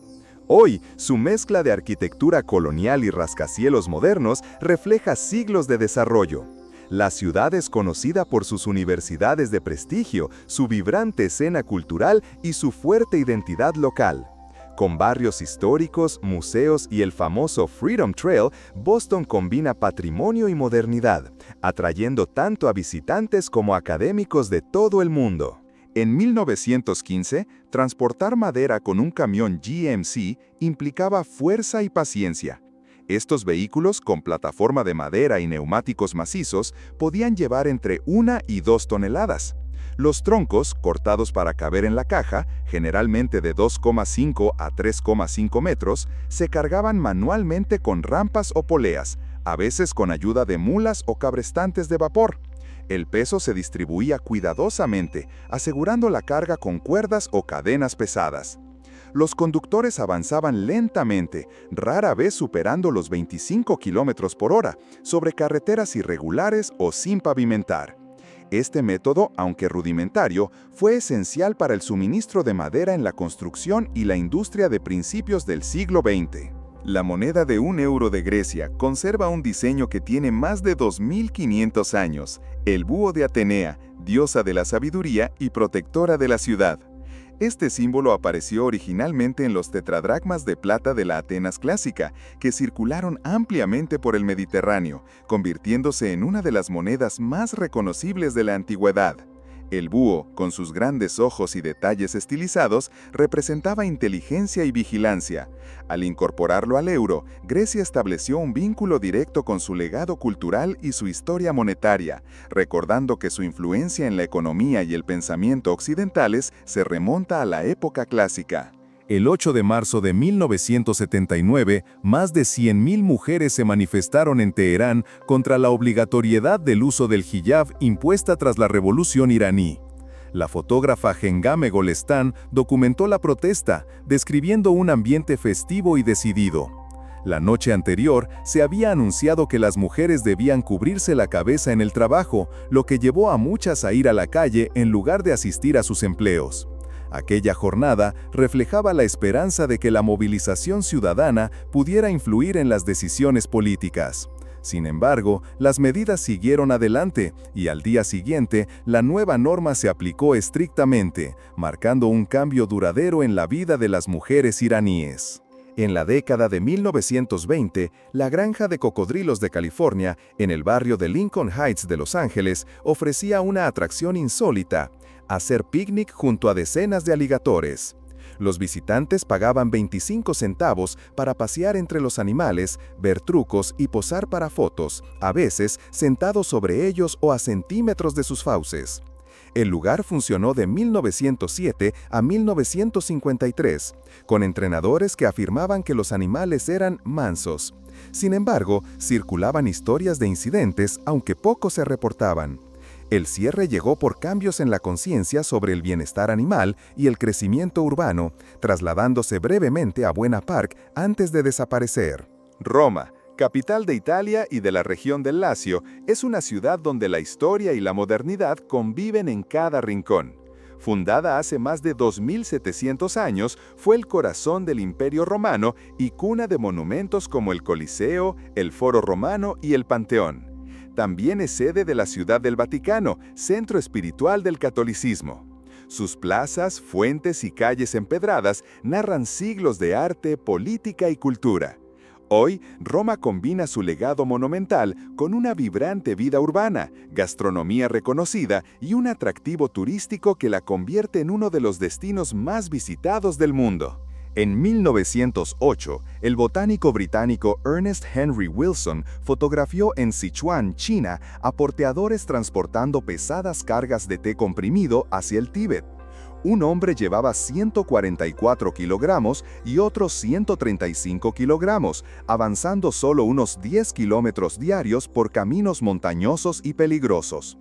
Hoy, su mezcla de arquitectura colonial y rascacielos modernos refleja siglos de desarrollo. La ciudad es conocida por sus universidades de prestigio, su vibrante escena cultural y su fuerte identidad local. Con barrios históricos, museos y el famoso Freedom Trail, Boston combina patrimonio y modernidad, atrayendo tanto a visitantes como a académicos de todo el mundo. En 1915, transportar madera con un camión GMC implicaba fuerza y paciencia. Estos vehículos, con plataforma de madera y neumáticos macizos, podían llevar entre 1 y 2 toneladas. Los troncos, cortados para caber en la caja, generalmente de 2,5 a 3,5 metros, se cargaban manualmente con rampas o poleas, a veces con ayuda de mulas o cabrestantes de vapor. El peso se distribuía cuidadosamente, asegurando la carga con cuerdas o cadenas pesadas. Los conductores avanzaban lentamente, rara vez superando los 25 km por hora, sobre carreteras irregulares o sin pavimentar. Este método, aunque rudimentario, fue esencial para el suministro de madera en la construcción y la industria de principios del siglo XX. La moneda de 1 euro de Grecia conserva un diseño que tiene más de 2500 años, el búho de Atenea, diosa de la sabiduría y protectora de la ciudad. Este símbolo apareció originalmente en los tetradracmas de plata de la Atenas clásica, que circularon ampliamente por el Mediterráneo, convirtiéndose en una de las monedas más reconocibles de la antigüedad. El búho, con sus grandes ojos y detalles estilizados, representaba inteligencia y vigilancia. Al incorporarlo al euro, Grecia estableció un vínculo directo con su legado cultural y su historia monetaria, recordando que su influencia en la economía y el pensamiento occidentales se remonta a la época clásica. El 8 de marzo de 1979, más de 100.000 mujeres se manifestaron en Teherán contra la obligatoriedad del uso del hijab impuesta tras la revolución iraní. La fotógrafa Hengame Golestan documentó la protesta, describiendo un ambiente festivo y decidido. La noche anterior, se había anunciado que las mujeres debían cubrirse la cabeza en el trabajo, lo que llevó a muchas a ir a la calle en lugar de asistir a sus empleos. Aquella jornada reflejaba la esperanza de que la movilización ciudadana pudiera influir en las decisiones políticas. Sin embargo, las medidas siguieron adelante y al día siguiente la nueva norma se aplicó estrictamente, marcando un cambio duradero en la vida de las mujeres iraníes. En la década de 1920, la granja de cocodrilos de California, en el barrio de Lincoln Heights de Los Ángeles, ofrecía una atracción insólita: hacer picnic junto a decenas de aligatores. Los visitantes pagaban 25 centavos para pasear entre los animales, ver trucos y posar para fotos, a veces sentados sobre ellos o a centímetros de sus fauces. El lugar funcionó de 1907 a 1953, con entrenadores que afirmaban que los animales eran mansos. Sin embargo, circulaban historias de incidentes, aunque pocos se reportaban. El cierre llegó por cambios en la conciencia sobre el bienestar animal y el crecimiento urbano, trasladándose brevemente a Buena Park antes de desaparecer. Roma, capital de Italia y de la región del Lacio, es una ciudad donde la historia y la modernidad conviven en cada rincón. Fundada hace más de 2700 años, fue el corazón del Imperio Romano y cuna de monumentos como el Coliseo, el Foro Romano y el Panteón. También es sede de la Ciudad del Vaticano, centro espiritual del catolicismo. Sus plazas, fuentes y calles empedradas narran siglos de arte, política y cultura. Hoy, Roma combina su legado monumental con una vibrante vida urbana, gastronomía reconocida y un atractivo turístico que la convierte en uno de los destinos más visitados del mundo. En 1908, el botánico británico Ernest Henry Wilson fotografió en Sichuan, China, a porteadores transportando pesadas cargas de té comprimido hacia el Tíbet. Un hombre llevaba 144 kilogramos y otro 135 kilogramos, avanzando solo unos 10 kilómetros diarios por caminos montañosos y peligrosos.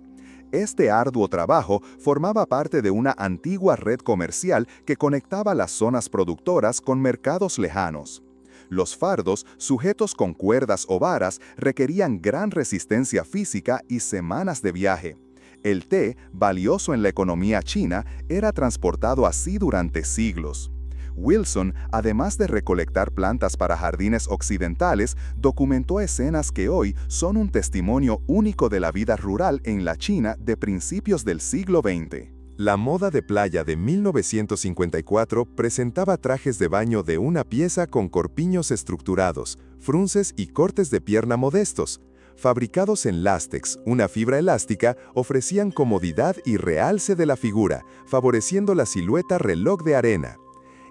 Este arduo trabajo formaba parte de una antigua red comercial que conectaba las zonas productoras con mercados lejanos. Los fardos, sujetos con cuerdas o varas, requerían gran resistencia física y semanas de viaje. El té, valioso en la economía china, era transportado así durante siglos. Wilson, además de recolectar plantas para jardines occidentales, documentó escenas que hoy son un testimonio único de la vida rural en la China de principios del siglo XX. La moda de playa de 1954 presentaba trajes de baño de una pieza con corpiños estructurados, frunces y cortes de pierna modestos. Fabricados en lástex, una fibra elástica, ofrecían comodidad y realce de la figura, favoreciendo la silueta reloj de arena.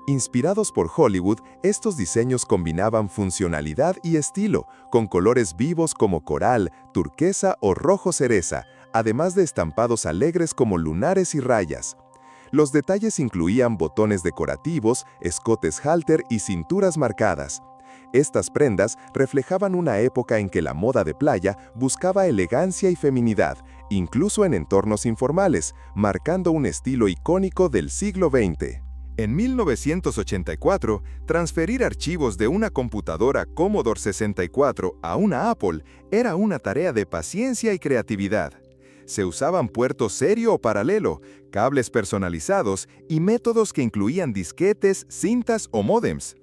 Inspirados por Hollywood, estos diseños combinaban funcionalidad y estilo, con colores vivos como coral, turquesa o rojo cereza, además de estampados alegres como lunares y rayas. Los detalles incluían botones decorativos, escotes halter y cinturas marcadas. Estas prendas reflejaban una época en que la moda de playa buscaba elegancia y feminidad, incluso en entornos informales, marcando un estilo icónico del siglo XX. En 1984, transferir archivos de una computadora Commodore 64 a una Apple era una tarea de paciencia y creatividad. Se usaban puertos serio o paralelo, cables personalizados y métodos que incluían disquetes, cintas o módems.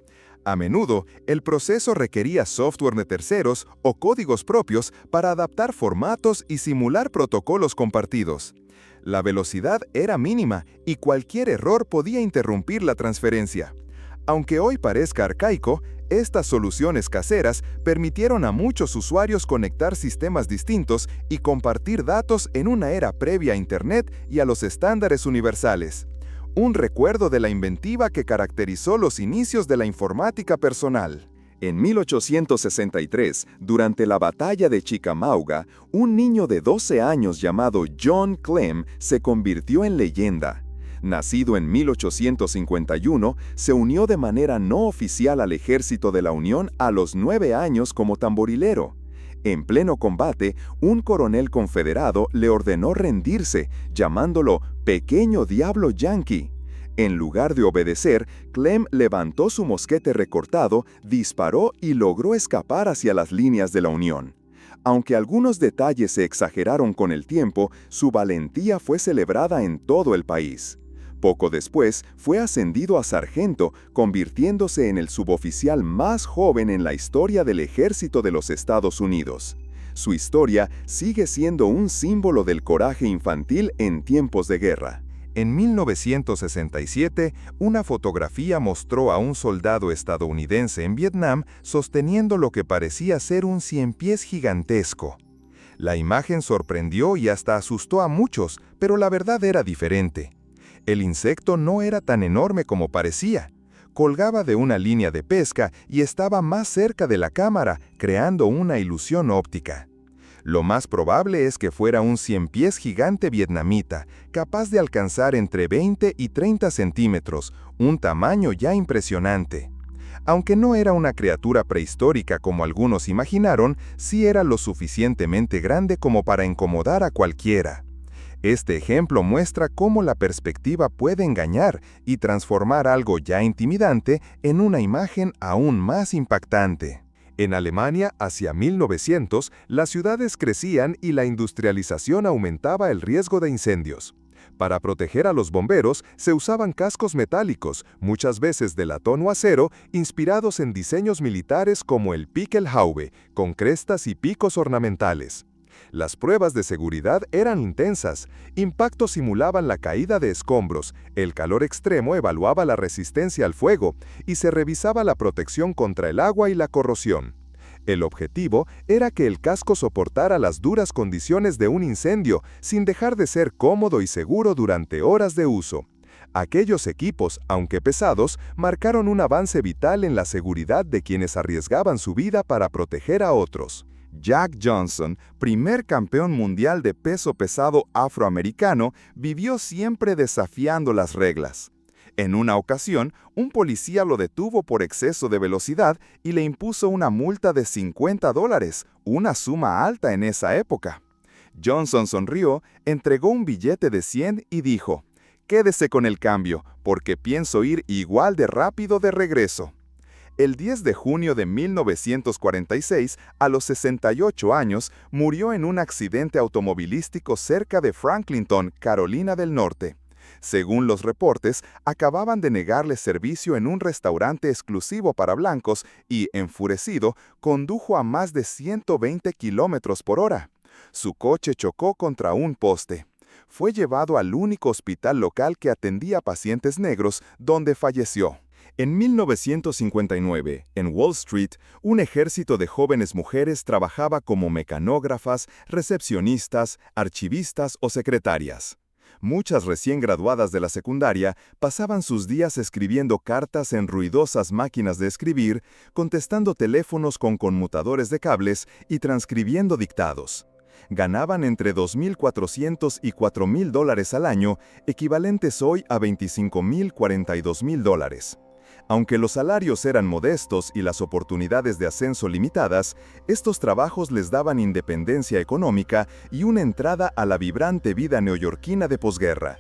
A menudo, el proceso requería software de terceros o códigos propios para adaptar formatos y simular protocolos compartidos. La velocidad era mínima y cualquier error podía interrumpir la transferencia. Aunque hoy parezca arcaico, estas soluciones caseras permitieron a muchos usuarios conectar sistemas distintos y compartir datos en una era previa a Internet y a los estándares universales. Un recuerdo de la inventiva que caracterizó los inicios de la informática personal. En 1863, durante la batalla de Chickamauga, un niño de 12 años llamado John Clem se convirtió en leyenda. Nacido en 1851, se unió de manera no oficial al ejército de la Unión a los 9 años como tamborilero. En pleno combate, un coronel confederado le ordenó rendirse, llamándolo «Pequeño Diablo Yankee». En lugar de obedecer, Clem levantó su mosquete recortado, disparó y logró escapar hacia las líneas de la Unión. Aunque algunos detalles se exageraron con el tiempo, su valentía fue celebrada en todo el país. Poco después, fue ascendido a sargento, convirtiéndose en el suboficial más joven en la historia del ejército de los Estados Unidos. Su historia sigue siendo un símbolo del coraje infantil en tiempos de guerra. En 1967, una fotografía mostró a un soldado estadounidense en Vietnam sosteniendo lo que parecía ser un ciempiés gigantesco. La imagen sorprendió y hasta asustó a muchos, pero la verdad era diferente. El insecto no era tan enorme como parecía. Colgaba de una línea de pesca y estaba más cerca de la cámara, creando una ilusión óptica. Lo más probable es que fuera un ciempiés gigante vietnamita, capaz de alcanzar entre 20 y 30 centímetros, un tamaño ya impresionante. Aunque no era una criatura prehistórica como algunos imaginaron, sí era lo suficientemente grande como para incomodar a cualquiera. Este ejemplo muestra cómo la perspectiva puede engañar y transformar algo ya intimidante en una imagen aún más impactante. En Alemania, hacia 1900, las ciudades crecían y la industrialización aumentaba el riesgo de incendios. Para proteger a los bomberos, se usaban cascos metálicos, muchas veces de latón o acero, inspirados en diseños militares como el Pickelhaube, con crestas y picos ornamentales. Las pruebas de seguridad eran intensas. Impactos simulaban la caída de escombros, el calor extremo evaluaba la resistencia al fuego y se revisaba la protección contra el agua y la corrosión. El objetivo era que el casco soportara las duras condiciones de un incendio sin dejar de ser cómodo y seguro durante horas de uso. Aquellos equipos, aunque pesados, marcaron un avance vital en la seguridad de quienes arriesgaban su vida para proteger a otros. Jack Johnson, primer campeón mundial de peso pesado afroamericano, vivió siempre desafiando las reglas. En una ocasión, un policía lo detuvo por exceso de velocidad y le impuso una multa de $50, una suma alta en esa época. Johnson sonrió, entregó un billete de 100 y dijo: «Quédese con el cambio, porque pienso ir igual de rápido de regreso». El 10 de junio de 1946, a los 68 años, murió en un accidente automovilístico cerca de Franklinton, Carolina del Norte. Según los reportes, acababan de negarle servicio en un restaurante exclusivo para blancos y, enfurecido, condujo a más de 120 kilómetros por hora. Su coche chocó contra un poste. Fue llevado al único hospital local que atendía pacientes negros, donde falleció. En 1959, en Wall Street, un ejército de jóvenes mujeres trabajaba como mecanógrafas, recepcionistas, archivistas o secretarias. Muchas recién graduadas de la secundaria pasaban sus días escribiendo cartas en ruidosas máquinas de escribir, contestando teléfonos con conmutadores de cables y transcribiendo dictados. Ganaban entre $2.400 y $4.000 al año, equivalentes hoy a $25.000 y $42.000. Aunque los salarios eran modestos y las oportunidades de ascenso limitadas, estos trabajos les daban independencia económica y una entrada a la vibrante vida neoyorquina de posguerra.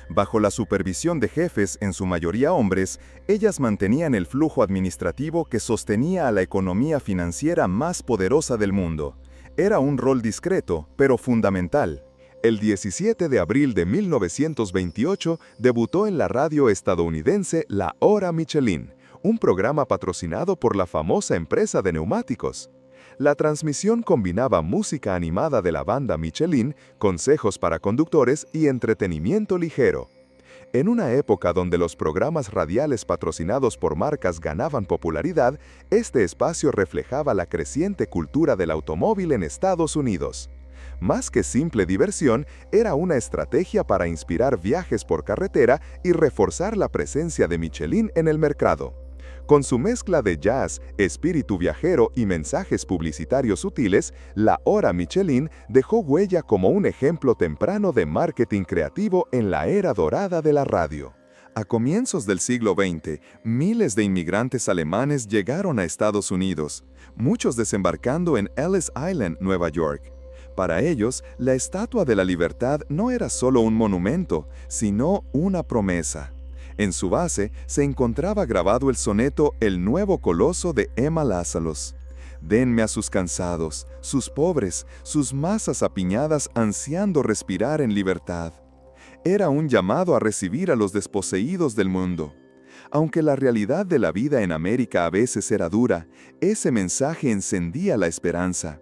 Bajo la supervisión de jefes, en su mayoría hombres, ellas mantenían el flujo administrativo que sostenía a la economía financiera más poderosa del mundo. Era un rol discreto, pero fundamental. El 17 de abril de 1928 debutó en la radio estadounidense La Hora Michelin, un programa patrocinado por la famosa empresa de neumáticos. La transmisión combinaba música animada de la banda Michelin, consejos para conductores y entretenimiento ligero. En una época donde los programas radiales patrocinados por marcas ganaban popularidad, este espacio reflejaba la creciente cultura del automóvil en Estados Unidos. Más que simple diversión, era una estrategia para inspirar viajes por carretera y reforzar la presencia de Michelin en el mercado. Con su mezcla de jazz, espíritu viajero y mensajes publicitarios sutiles, La Hora Michelin dejó huella como un ejemplo temprano de marketing creativo en la era dorada de la radio. A comienzos del siglo XX, miles de inmigrantes alemanes llegaron a Estados Unidos, muchos desembarcando en Ellis Island, Nueva York. Para ellos, la Estatua de la Libertad no era solo un monumento, sino una promesa. En su base se encontraba grabado el soneto El nuevo coloso de Emma Lázalos. Denme a sus cansados, sus pobres, sus masas apiñadas ansiando respirar en libertad. Era un llamado a recibir a los desposeídos del mundo. Aunque la realidad de la vida en América a veces era dura, ese mensaje encendía la esperanza.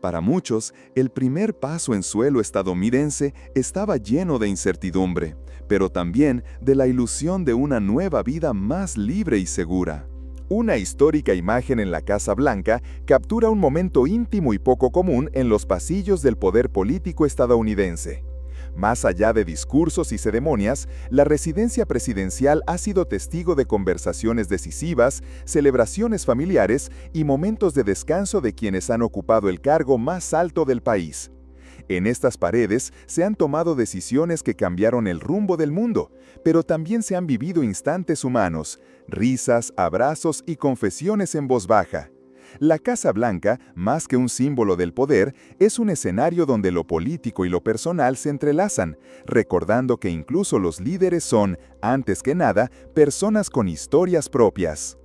Para muchos, el primer paso en suelo estadounidense estaba lleno de incertidumbre, pero también de la ilusión de una nueva vida más libre y segura. Una histórica imagen en la Casa Blanca captura un momento íntimo y poco común en los pasillos del poder político estadounidense. Más allá de discursos y ceremonias, la residencia presidencial ha sido testigo de conversaciones decisivas, celebraciones familiares y momentos de descanso de quienes han ocupado el cargo más alto del país. En estas paredes se han tomado decisiones que cambiaron el rumbo del mundo, pero también se han vivido instantes humanos, risas, abrazos y confesiones en voz baja. La Casa Blanca, más que un símbolo del poder, es un escenario donde lo político y lo personal se entrelazan, recordando que incluso los líderes son, antes que nada, personas con historias propias.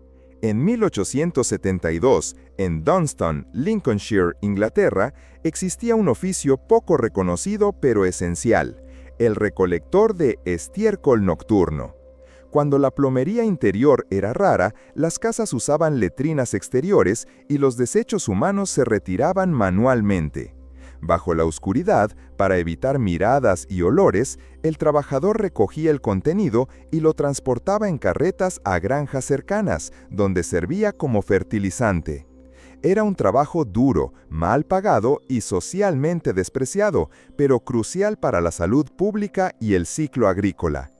En 1872, en Dunston, Lincolnshire, Inglaterra, existía un oficio poco reconocido pero esencial, el recolector de estiércol nocturno. Cuando la plomería interior era rara, las casas usaban letrinas exteriores y los desechos humanos se retiraban manualmente. Bajo la oscuridad, para evitar miradas y olores, el trabajador recogía el contenido y lo transportaba en carretas a granjas cercanas, donde servía como fertilizante. Era un trabajo duro, mal pagado y socialmente despreciado, pero crucial para la salud pública y el ciclo agrícola.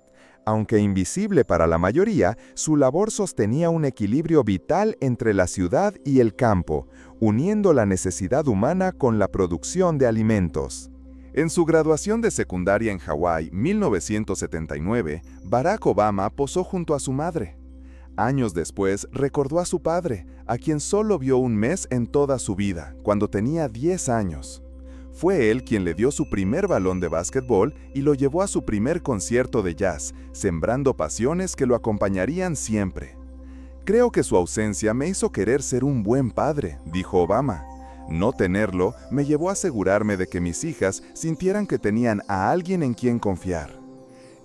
Aunque invisible para la mayoría, su labor sostenía un equilibrio vital entre la ciudad y el campo, uniendo la necesidad humana con la producción de alimentos. En su graduación de secundaria en Hawái, 1979, Barack Obama posó junto a su madre. Años después, recordó a su padre, a quien solo vio un mes en toda su vida, cuando tenía 10 años. Fue él quien le dio su primer balón de básquetbol y lo llevó a su primer concierto de jazz, sembrando pasiones que lo acompañarían siempre. «Creo que su ausencia me hizo querer ser un buen padre», dijo Obama. «No tenerlo me llevó a asegurarme de que mis hijas sintieran que tenían a alguien en quien confiar».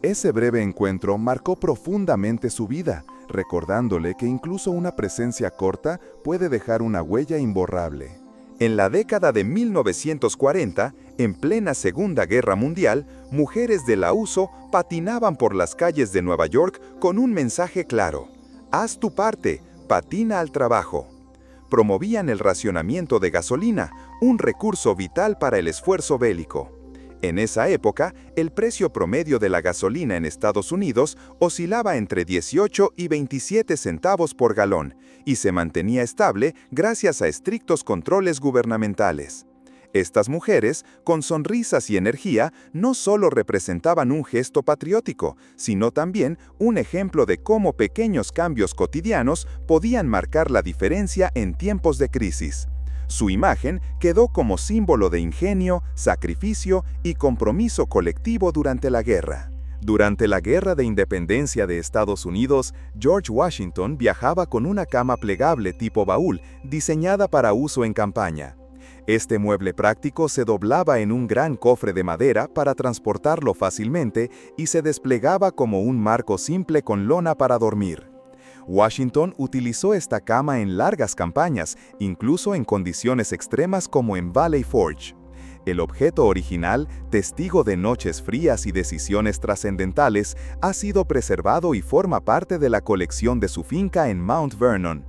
Ese breve encuentro marcó profundamente su vida, recordándole que incluso una presencia corta puede dejar una huella imborrable. En la década de 1940, en plena Segunda Guerra Mundial, mujeres de la USO patinaban por las calles de Nueva York con un mensaje claro: «Haz tu parte, patina al trabajo». Promovían el racionamiento de gasolina, un recurso vital para el esfuerzo bélico. En esa época, el precio promedio de la gasolina en Estados Unidos oscilaba entre 18 y 27 centavos por galón y se mantenía estable gracias a estrictos controles gubernamentales. Estas mujeres, con sonrisas y energía, no solo representaban un gesto patriótico, sino también un ejemplo de cómo pequeños cambios cotidianos podían marcar la diferencia en tiempos de crisis. Su imagen quedó como símbolo de ingenio, sacrificio y compromiso colectivo durante la guerra. Durante la Guerra de Independencia de Estados Unidos, George Washington viajaba con una cama plegable tipo baúl, diseñada para uso en campaña. Este mueble práctico se doblaba en un gran cofre de madera para transportarlo fácilmente y se desplegaba como un marco simple con lona para dormir. Washington utilizó esta cama en largas campañas, incluso en condiciones extremas como en Valley Forge. El objeto original, testigo de noches frías y decisiones trascendentales, ha sido preservado y forma parte de la colección de su finca en Mount Vernon.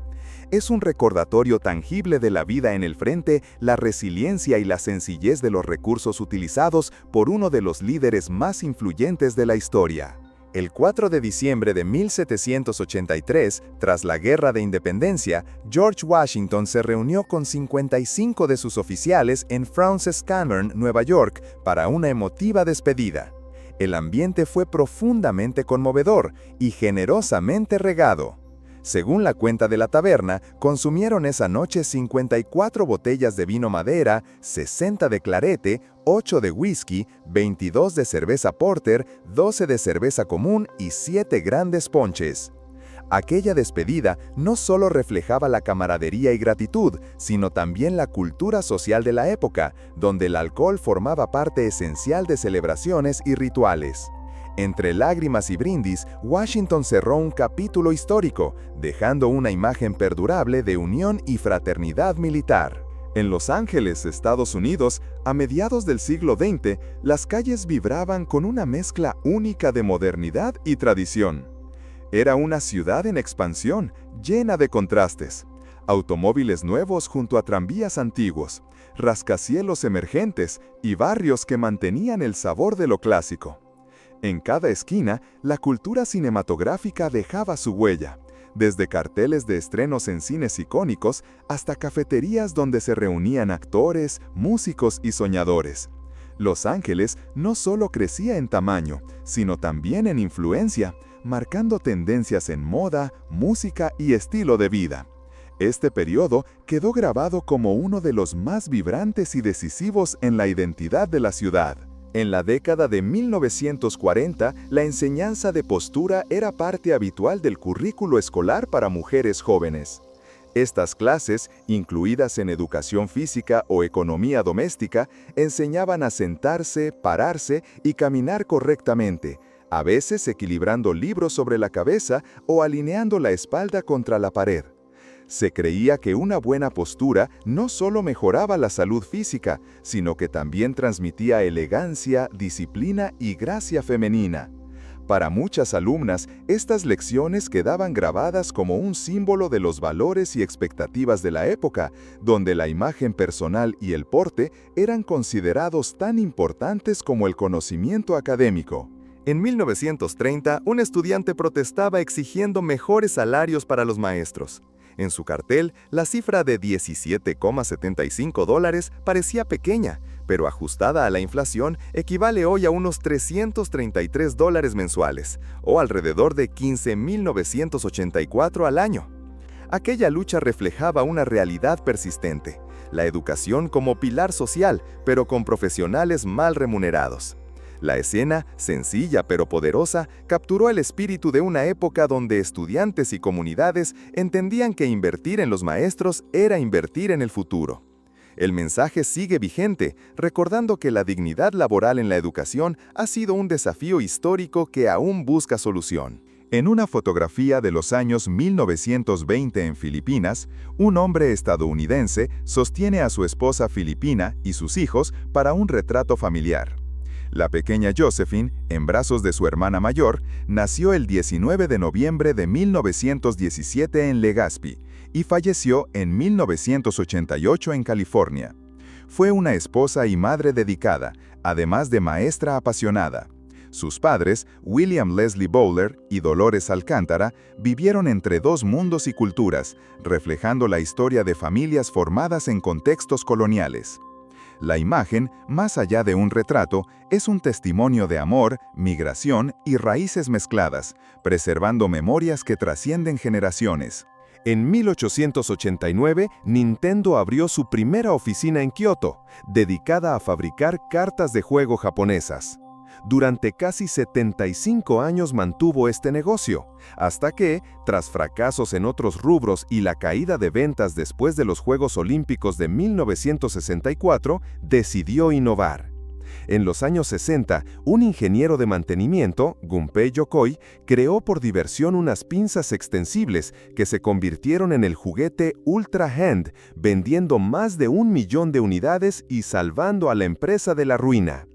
Es un recordatorio tangible de la vida en el frente, la resiliencia y la sencillez de los recursos utilizados por uno de los líderes más influyentes de la historia. El 4 de diciembre de 1783, tras la Guerra de Independencia, George Washington se reunió con 55 de sus oficiales en Frances Scanlon, Nueva York, para una emotiva despedida. El ambiente fue profundamente conmovedor y generosamente regado. Según la cuenta de la taberna, consumieron esa noche 54 botellas de vino madera, 60 de clarete, 8 de whisky, 22 de cerveza porter, 12 de cerveza común y 7 grandes ponches. Aquella despedida no solo reflejaba la camaradería y gratitud, sino también la cultura social de la época, donde el alcohol formaba parte esencial de celebraciones y rituales. Entre lágrimas y brindis, Washington cerró un capítulo histórico, dejando una imagen perdurable de unión y fraternidad militar. En Los Ángeles, Estados Unidos, a mediados del siglo XX, las calles vibraban con una mezcla única de modernidad y tradición. Era una ciudad en expansión, llena de contrastes. Automóviles nuevos junto a tranvías antiguos, rascacielos emergentes y barrios que mantenían el sabor de lo clásico. En cada esquina, la cultura cinematográfica dejaba su huella, desde carteles de estrenos en cines icónicos hasta cafeterías donde se reunían actores, músicos y soñadores. Los Ángeles no solo crecía en tamaño, sino también en influencia, marcando tendencias en moda, música y estilo de vida. Este periodo quedó grabado como uno de los más vibrantes y decisivos en la identidad de la ciudad. En la década de 1940, la enseñanza de postura era parte habitual del currículo escolar para mujeres jóvenes. Estas clases, incluidas en educación física o economía doméstica, enseñaban a sentarse, pararse y caminar correctamente, a veces equilibrando libros sobre la cabeza o alineando la espalda contra la pared. Se creía que una buena postura no solo mejoraba la salud física, sino que también transmitía elegancia, disciplina y gracia femenina. Para muchas alumnas, estas lecciones quedaban grabadas como un símbolo de los valores y expectativas de la época, donde la imagen personal y el porte eran considerados tan importantes como el conocimiento académico. En 1930, un estudiante protestaba exigiendo mejores salarios para los maestros. En su cartel, la cifra de $17,75 parecía pequeña, pero ajustada a la inflación equivale hoy a unos $333 mensuales, o alrededor de $15,984 al año. Aquella lucha reflejaba una realidad persistente: la educación como pilar social, pero con profesionales mal remunerados. La escena, sencilla pero poderosa, capturó el espíritu de una época donde estudiantes y comunidades entendían que invertir en los maestros era invertir en el futuro. El mensaje sigue vigente, recordando que la dignidad laboral en la educación ha sido un desafío histórico que aún busca solución. En una fotografía de los años 1920 en Filipinas, un hombre estadounidense sostiene a su esposa filipina y sus hijos para un retrato familiar. La pequeña Josephine, en brazos de su hermana mayor, nació el 19 de noviembre de 1917 en Legazpi y falleció en 1988 en California. Fue una esposa y madre dedicada, además de maestra apasionada. Sus padres, William Leslie Bowler y Dolores Alcántara, vivieron entre dos mundos y culturas, reflejando la historia de familias formadas en contextos coloniales. La imagen, más allá de un retrato, es un testimonio de amor, migración y raíces mezcladas, preservando memorias que trascienden generaciones. En 1889, Nintendo abrió su primera oficina en Kioto, dedicada a fabricar cartas de juego japonesas. Durante casi 75 años mantuvo este negocio, hasta que, tras fracasos en otros rubros y la caída de ventas después de los Juegos Olímpicos de 1964, decidió innovar. En los años 60, un ingeniero de mantenimiento, Gunpei Yokoi, creó por diversión unas pinzas extensibles que se convirtieron en el juguete Ultra Hand, vendiendo más de 1 millón de unidades y salvando a la empresa de la ruina.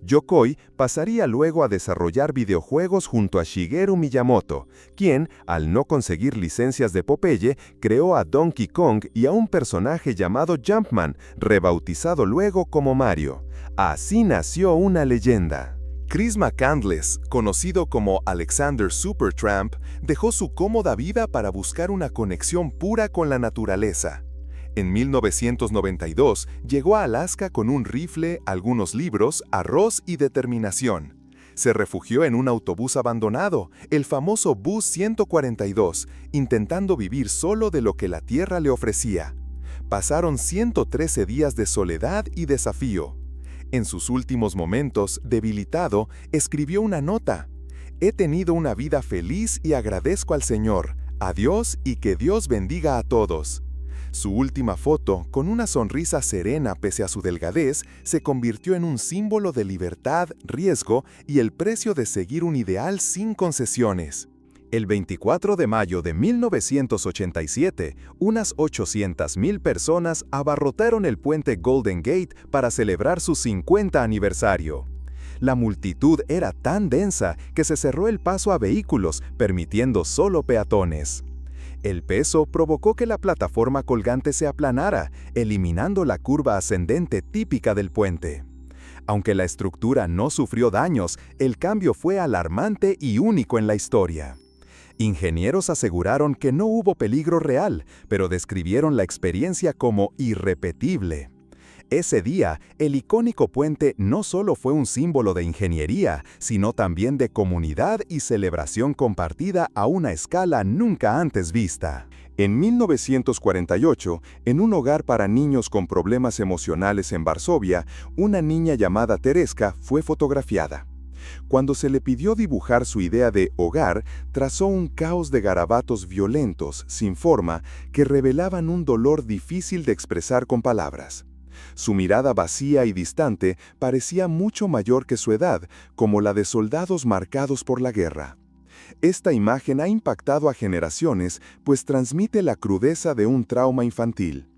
Yokoi pasaría luego a desarrollar videojuegos junto a Shigeru Miyamoto, quien, al no conseguir licencias de Popeye, creó a Donkey Kong y a un personaje llamado Jumpman, rebautizado luego como Mario. Así nació una leyenda. Chris McCandless, conocido como Alexander Supertramp, dejó su cómoda vida para buscar una conexión pura con la naturaleza. En 1992 llegó a Alaska con un rifle, algunos libros, arroz y determinación. Se refugió en un autobús abandonado, el famoso Bus 142, intentando vivir solo de lo que la tierra le ofrecía. Pasaron 113 días de soledad y desafío. En sus últimos momentos, debilitado, escribió una nota: «He tenido una vida feliz y agradezco al Señor, a Dios y que Dios bendiga a todos». Su última foto, con una sonrisa serena pese a su delgadez, se convirtió en un símbolo de libertad, riesgo y el precio de seguir un ideal sin concesiones. El 24 de mayo de 1987, unas 800,000 personas abarrotaron el puente Golden Gate para celebrar su 50 aniversario. La multitud era tan densa que se cerró el paso a vehículos, permitiendo solo peatones. El peso provocó que la plataforma colgante se aplanara, eliminando la curva ascendente típica del puente. Aunque la estructura no sufrió daños, el cambio fue alarmante y único en la historia. Ingenieros aseguraron que no hubo peligro real, pero describieron la experiencia como irrepetible. Ese día, el icónico puente no solo fue un símbolo de ingeniería, sino también de comunidad y celebración compartida a una escala nunca antes vista. En 1948, en un hogar para niños con problemas emocionales en Varsovia, una niña llamada Tereska fue fotografiada. Cuando se le pidió dibujar su idea de hogar, trazó un caos de garabatos violentos, sin forma, que revelaban un dolor difícil de expresar con palabras. Su mirada vacía y distante parecía mucho mayor que su edad, como la de soldados marcados por la guerra. Esta imagen ha impactado a generaciones, pues transmite la crudeza de un trauma infantil.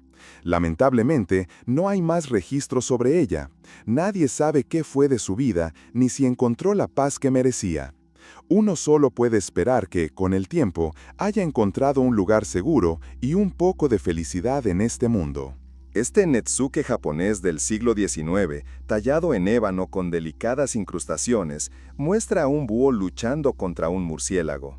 Lamentablemente, no hay más registros sobre ella. Nadie sabe qué fue de su vida, ni si encontró la paz que merecía. Uno solo puede esperar que, con el tiempo, haya encontrado un lugar seguro y un poco de felicidad en este mundo. Este netsuke japonés del siglo XIX, tallado en ébano con delicadas incrustaciones, muestra a un búho luchando contra un murciélago.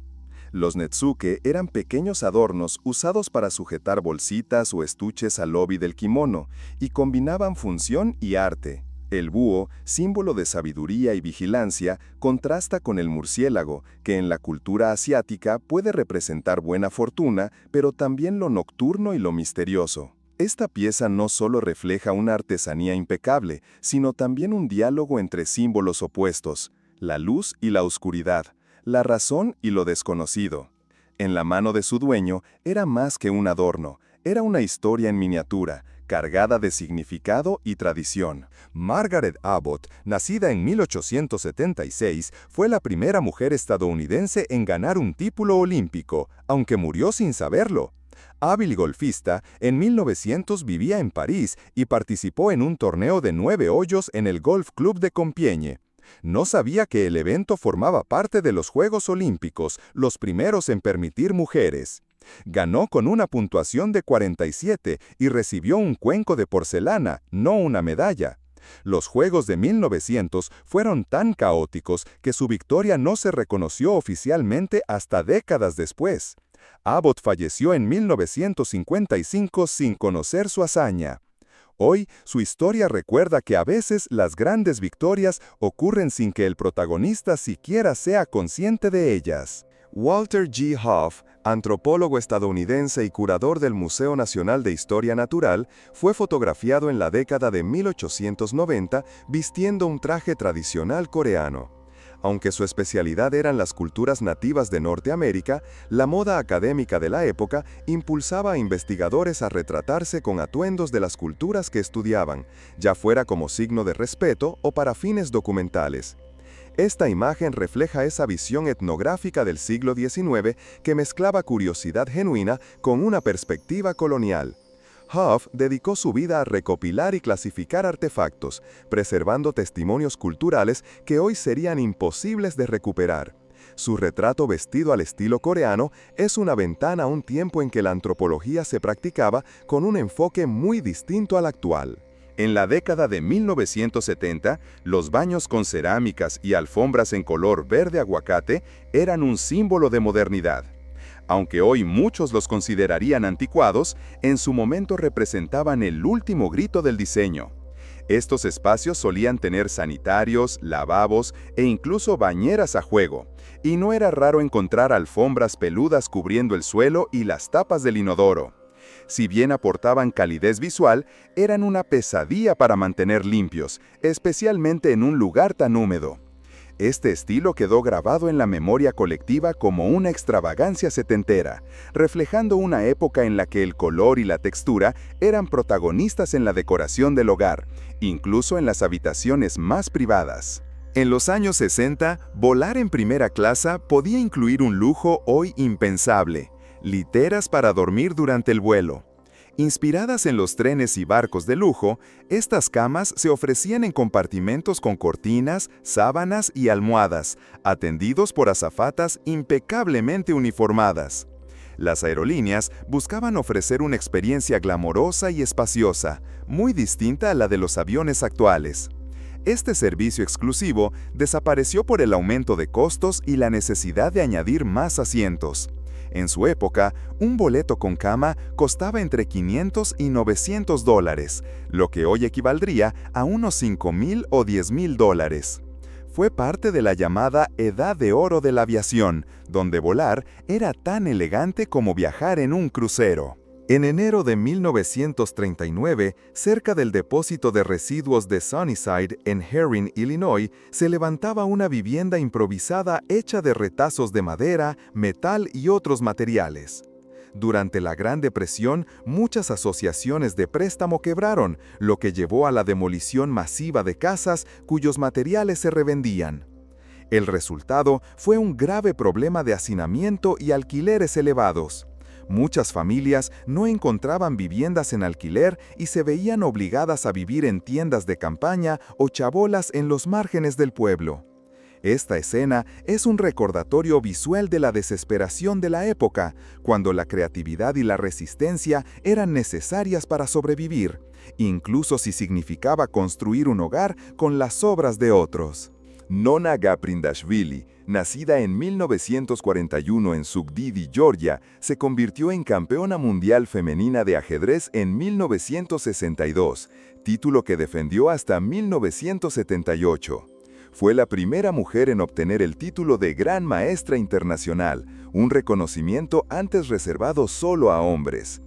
Los netsuke eran pequeños adornos usados para sujetar bolsitas o estuches al lobby del kimono y combinaban función y arte. El búho, símbolo de sabiduría y vigilancia, contrasta con el murciélago, que en la cultura asiática puede representar buena fortuna, pero también lo nocturno y lo misterioso. Esta pieza no solo refleja una artesanía impecable, sino también un diálogo entre símbolos opuestos, la luz y la oscuridad, la razón y lo desconocido. En la mano de su dueño era más que un adorno, era una historia en miniatura, cargada de significado y tradición. Margaret Abbott, nacida en 1876, fue la primera mujer estadounidense en ganar un título olímpico, aunque murió sin saberlo. Hábil golfista, en 1900 vivía en París y participó en un torneo de 9 hoyos en el Golf Club de Compiègne. No sabía que el evento formaba parte de los Juegos Olímpicos, los primeros en permitir mujeres. Ganó con una puntuación de 47 y recibió un cuenco de porcelana, no una medalla. Los Juegos de 1900 fueron tan caóticos que su victoria no se reconoció oficialmente hasta décadas después. Abbott falleció en 1955 sin conocer su hazaña. Hoy, su historia recuerda que a veces las grandes victorias ocurren sin que el protagonista siquiera sea consciente de ellas. Walter G. Hoff, antropólogo estadounidense y curador del Museo Nacional de Historia Natural, fue fotografiado en la década de 1890 vistiendo un traje tradicional coreano. Aunque su especialidad eran las culturas nativas de Norteamérica, la moda académica de la época impulsaba a investigadores a retratarse con atuendos de las culturas que estudiaban, ya fuera como signo de respeto o para fines documentales. Esta imagen refleja esa visión etnográfica del siglo XIX que mezclaba curiosidad genuina con una perspectiva colonial. Hoff dedicó su vida a recopilar y clasificar artefactos, preservando testimonios culturales que hoy serían imposibles de recuperar. Su retrato vestido al estilo coreano es una ventana a un tiempo en que la antropología se practicaba con un enfoque muy distinto al actual. En la década de 1970, los baños con cerámicas y alfombras en color verde aguacate eran un símbolo de modernidad. Aunque hoy muchos los considerarían anticuados, en su momento representaban el último grito del diseño. Estos espacios solían tener sanitarios, lavabos e incluso bañeras a juego, y no era raro encontrar alfombras peludas cubriendo el suelo y las tapas del inodoro. Si bien aportaban calidez visual, eran una pesadilla para mantener limpios, especialmente en un lugar tan húmedo. Este estilo quedó grabado en la memoria colectiva como una extravagancia setentera, reflejando una época en la que el color y la textura eran protagonistas en la decoración del hogar, incluso en las habitaciones más privadas. En los años 60, volar en primera clase podía incluir un lujo hoy impensable: literas para dormir durante el vuelo. Inspiradas en los trenes y barcos de lujo, estas camas se ofrecían en compartimentos con cortinas, sábanas y almohadas, atendidos por azafatas impecablemente uniformadas. Las aerolíneas buscaban ofrecer una experiencia glamorosa y espaciosa, muy distinta a la de los aviones actuales. Este servicio exclusivo desapareció por el aumento de costos y la necesidad de añadir más asientos. En su época, un boleto con cama costaba entre $500 y $900, lo que hoy equivaldría a unos $5,000 o $10,000. Fue parte de la llamada Edad de Oro de la aviación, donde volar era tan elegante como viajar en un crucero. En enero de 1939, cerca del depósito de residuos de Sunnyside, en Herrin, Illinois, se levantaba una vivienda improvisada hecha de retazos de madera, metal y otros materiales. Durante la Gran Depresión, muchas asociaciones de préstamo quebraron, lo que llevó a la demolición masiva de casas cuyos materiales se revendían. El resultado fue un grave problema de hacinamiento y alquileres elevados. Muchas familias no encontraban viviendas en alquiler y se veían obligadas a vivir en tiendas de campaña o chabolas en los márgenes del pueblo. Esta escena es un recordatorio visual de la desesperación de la época, cuando la creatividad y la resistencia eran necesarias para sobrevivir, incluso si significaba construir un hogar con las obras de otros. Nona Gaprindashvili, nacida en 1941 en Sugdidi, Georgia, se convirtió en campeona mundial femenina de ajedrez en 1962, título que defendió hasta 1978. Fue la primera mujer en obtener el título de Gran Maestra Internacional, un reconocimiento antes reservado solo a hombres.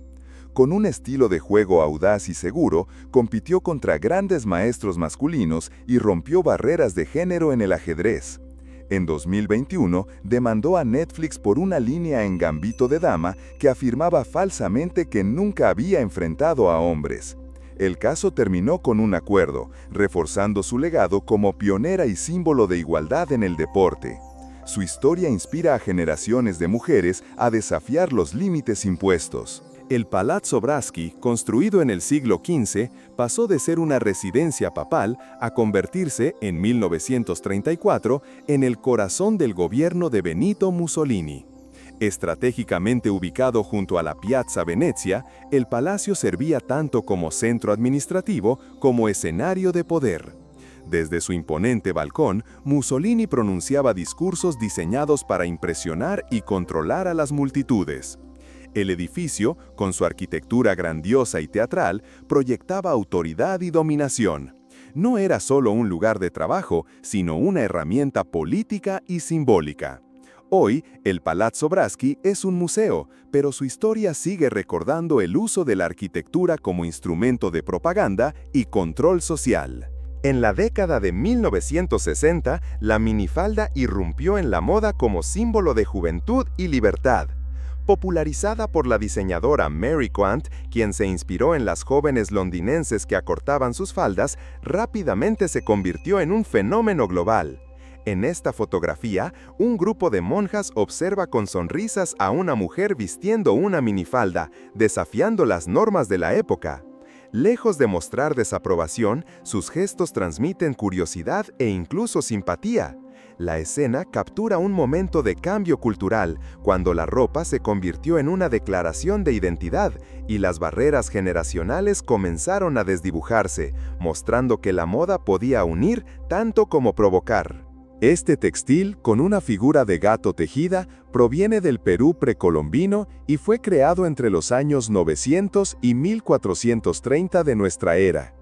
Con un estilo de juego audaz y seguro, compitió contra grandes maestros masculinos y rompió barreras de género en el ajedrez. En 2021, demandó a Netflix por una línea en Gambito de Dama que afirmaba falsamente que nunca había enfrentado a hombres. El caso terminó con un acuerdo, reforzando su legado como pionera y símbolo de igualdad en el deporte. Su historia inspira a generaciones de mujeres a desafiar los límites impuestos. El Palazzo Braschi, construido en el siglo XV, pasó de ser una residencia papal a convertirse, en 1934, en el corazón del gobierno de Benito Mussolini. Estratégicamente ubicado junto a la Piazza Venezia, el palacio servía tanto como centro administrativo como escenario de poder. Desde su imponente balcón, Mussolini pronunciaba discursos diseñados para impresionar y controlar a las multitudes. El edificio, con su arquitectura grandiosa y teatral, proyectaba autoridad y dominación. No era solo un lugar de trabajo, sino una herramienta política y simbólica. Hoy, el Palazzo Braschi es un museo, pero su historia sigue recordando el uso de la arquitectura como instrumento de propaganda y control social. En la década de 1960, la minifalda irrumpió en la moda como símbolo de juventud y libertad. Popularizada por la diseñadora Mary Quant, quien se inspiró en las jóvenes londinenses que acortaban sus faldas, rápidamente se convirtió en un fenómeno global. En esta fotografía, un grupo de monjas observa con sonrisas a una mujer vistiendo una minifalda, desafiando las normas de la época. Lejos de mostrar desaprobación, sus gestos transmiten curiosidad e incluso simpatía. La escena captura un momento de cambio cultural, cuando la ropa se convirtió en una declaración de identidad y las barreras generacionales comenzaron a desdibujarse, mostrando que la moda podía unir tanto como provocar. Este textil, con una figura de gato tejida, proviene del Perú precolombino y fue creado entre los años 900 y 1430 de nuestra era.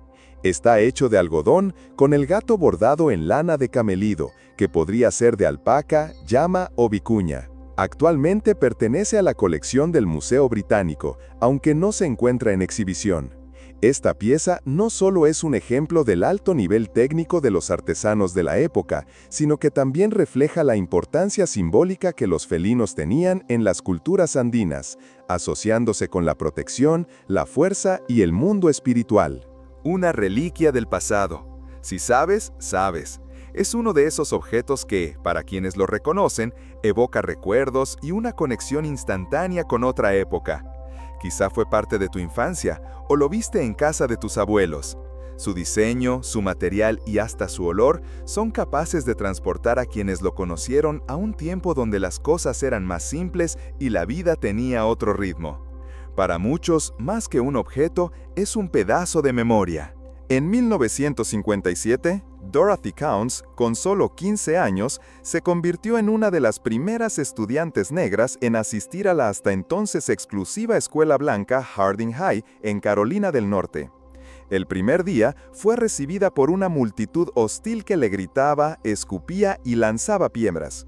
Está hecho de algodón, con el gato bordado en lana de camelido, que podría ser de alpaca, llama o vicuña. Actualmente pertenece a la colección del Museo Británico, aunque no se encuentra en exhibición. Esta pieza no solo es un ejemplo del alto nivel técnico de los artesanos de la época, sino que también refleja la importancia simbólica que los felinos tenían en las culturas andinas, asociándose con la protección, la fuerza y el mundo espiritual. Una reliquia del pasado. Si sabes, sabes. Es uno de esos objetos que, para quienes lo reconocen, evoca recuerdos y una conexión instantánea con otra época. Quizá fue parte de tu infancia o lo viste en casa de tus abuelos. Su diseño, su material y hasta su olor son capaces de transportar a quienes lo conocieron a un tiempo donde las cosas eran más simples y la vida tenía otro ritmo. Para muchos, más que un objeto, es un pedazo de memoria. En 1957, Dorothy Counts, con solo 15 años, se convirtió en una de las primeras estudiantes negras en asistir a la hasta entonces exclusiva escuela blanca Harding High en Carolina del Norte. El primer día fue recibida por una multitud hostil que le gritaba, escupía y lanzaba piedras.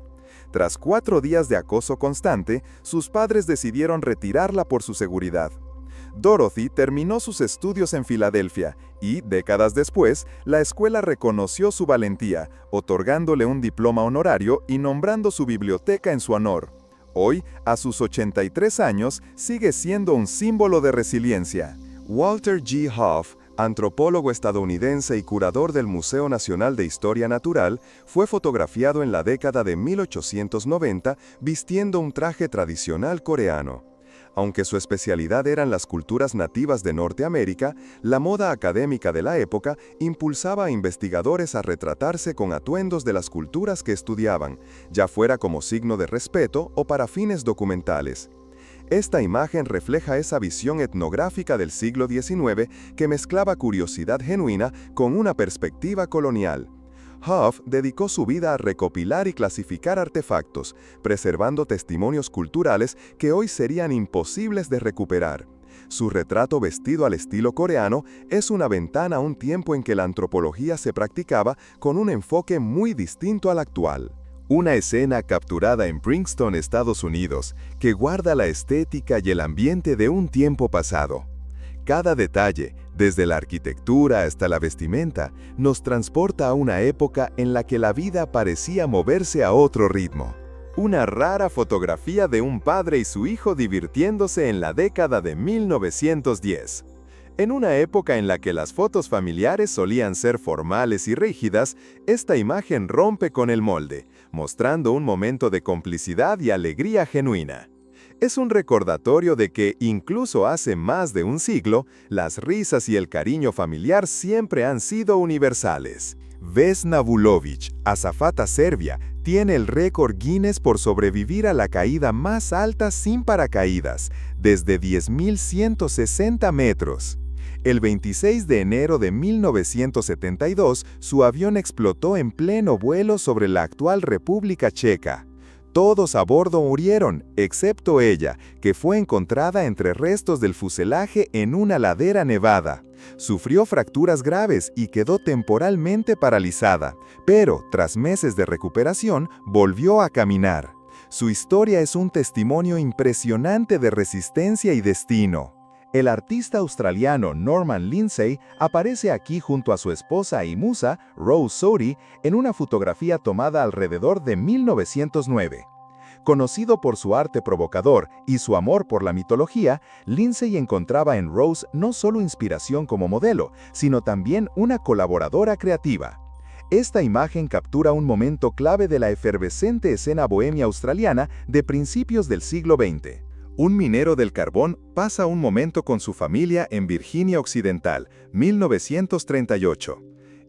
Tras 4 días de acoso constante, sus padres decidieron retirarla por su seguridad. Dorothy terminó sus estudios en Filadelfia y, décadas después, la escuela reconoció su valentía, otorgándole un diploma honorario y nombrando su biblioteca en su honor. Hoy, a sus 83 años, sigue siendo un símbolo de resiliencia. Walter G. Hoff, antropólogo estadounidense y curador del Museo Nacional de Historia Natural, fue fotografiado en la década de 1890 vistiendo un traje tradicional coreano. Aunque su especialidad eran las culturas nativas de Norteamérica, la moda académica de la época impulsaba a investigadores a retratarse con atuendos de las culturas que estudiaban, ya fuera como signo de respeto o para fines documentales. Esta imagen refleja esa visión etnográfica del siglo XIX que mezclaba curiosidad genuina con una perspectiva colonial. Huff dedicó su vida a recopilar y clasificar artefactos, preservando testimonios culturales que hoy serían imposibles de recuperar. Su retrato vestido al estilo coreano es una ventana a un tiempo en que la antropología se practicaba con un enfoque muy distinto al actual. Una escena capturada en Princeton, Estados Unidos, que guarda la estética y el ambiente de un tiempo pasado. Cada detalle, desde la arquitectura hasta la vestimenta, nos transporta a una época en la que la vida parecía moverse a otro ritmo. Una rara fotografía de un padre y su hijo divirtiéndose en la década de 1910. En una época en la que las fotos familiares solían ser formales y rígidas, esta imagen rompe con el molde, mostrando un momento de complicidad y alegría genuina. Es un recordatorio de que, incluso hace más de un siglo, las risas y el cariño familiar siempre han sido universales. Vesna Vulović, azafata serbia, tiene el récord Guinness por sobrevivir a la caída más alta sin paracaídas, desde 10.160 metros. El 26 de enero de 1972, su avión explotó en pleno vuelo sobre la actual República Checa. Todos a bordo murieron, excepto ella, que fue encontrada entre restos del fuselaje en una ladera nevada. Sufrió fracturas graves y quedó temporalmente paralizada, pero, tras meses de recuperación, volvió a caminar. Su historia es un testimonio impresionante de resistencia y destino. El artista australiano Norman Lindsay aparece aquí junto a su esposa y musa, Rose Soddy, en una fotografía tomada alrededor de 1909. Conocido por su arte provocador y su amor por la mitología, Lindsay encontraba en Rose no solo inspiración como modelo, sino también una colaboradora creativa. Esta imagen captura un momento clave de la efervescente escena bohemia australiana de principios del siglo XX. Un minero del carbón pasa un momento con su familia en Virginia Occidental, 1938.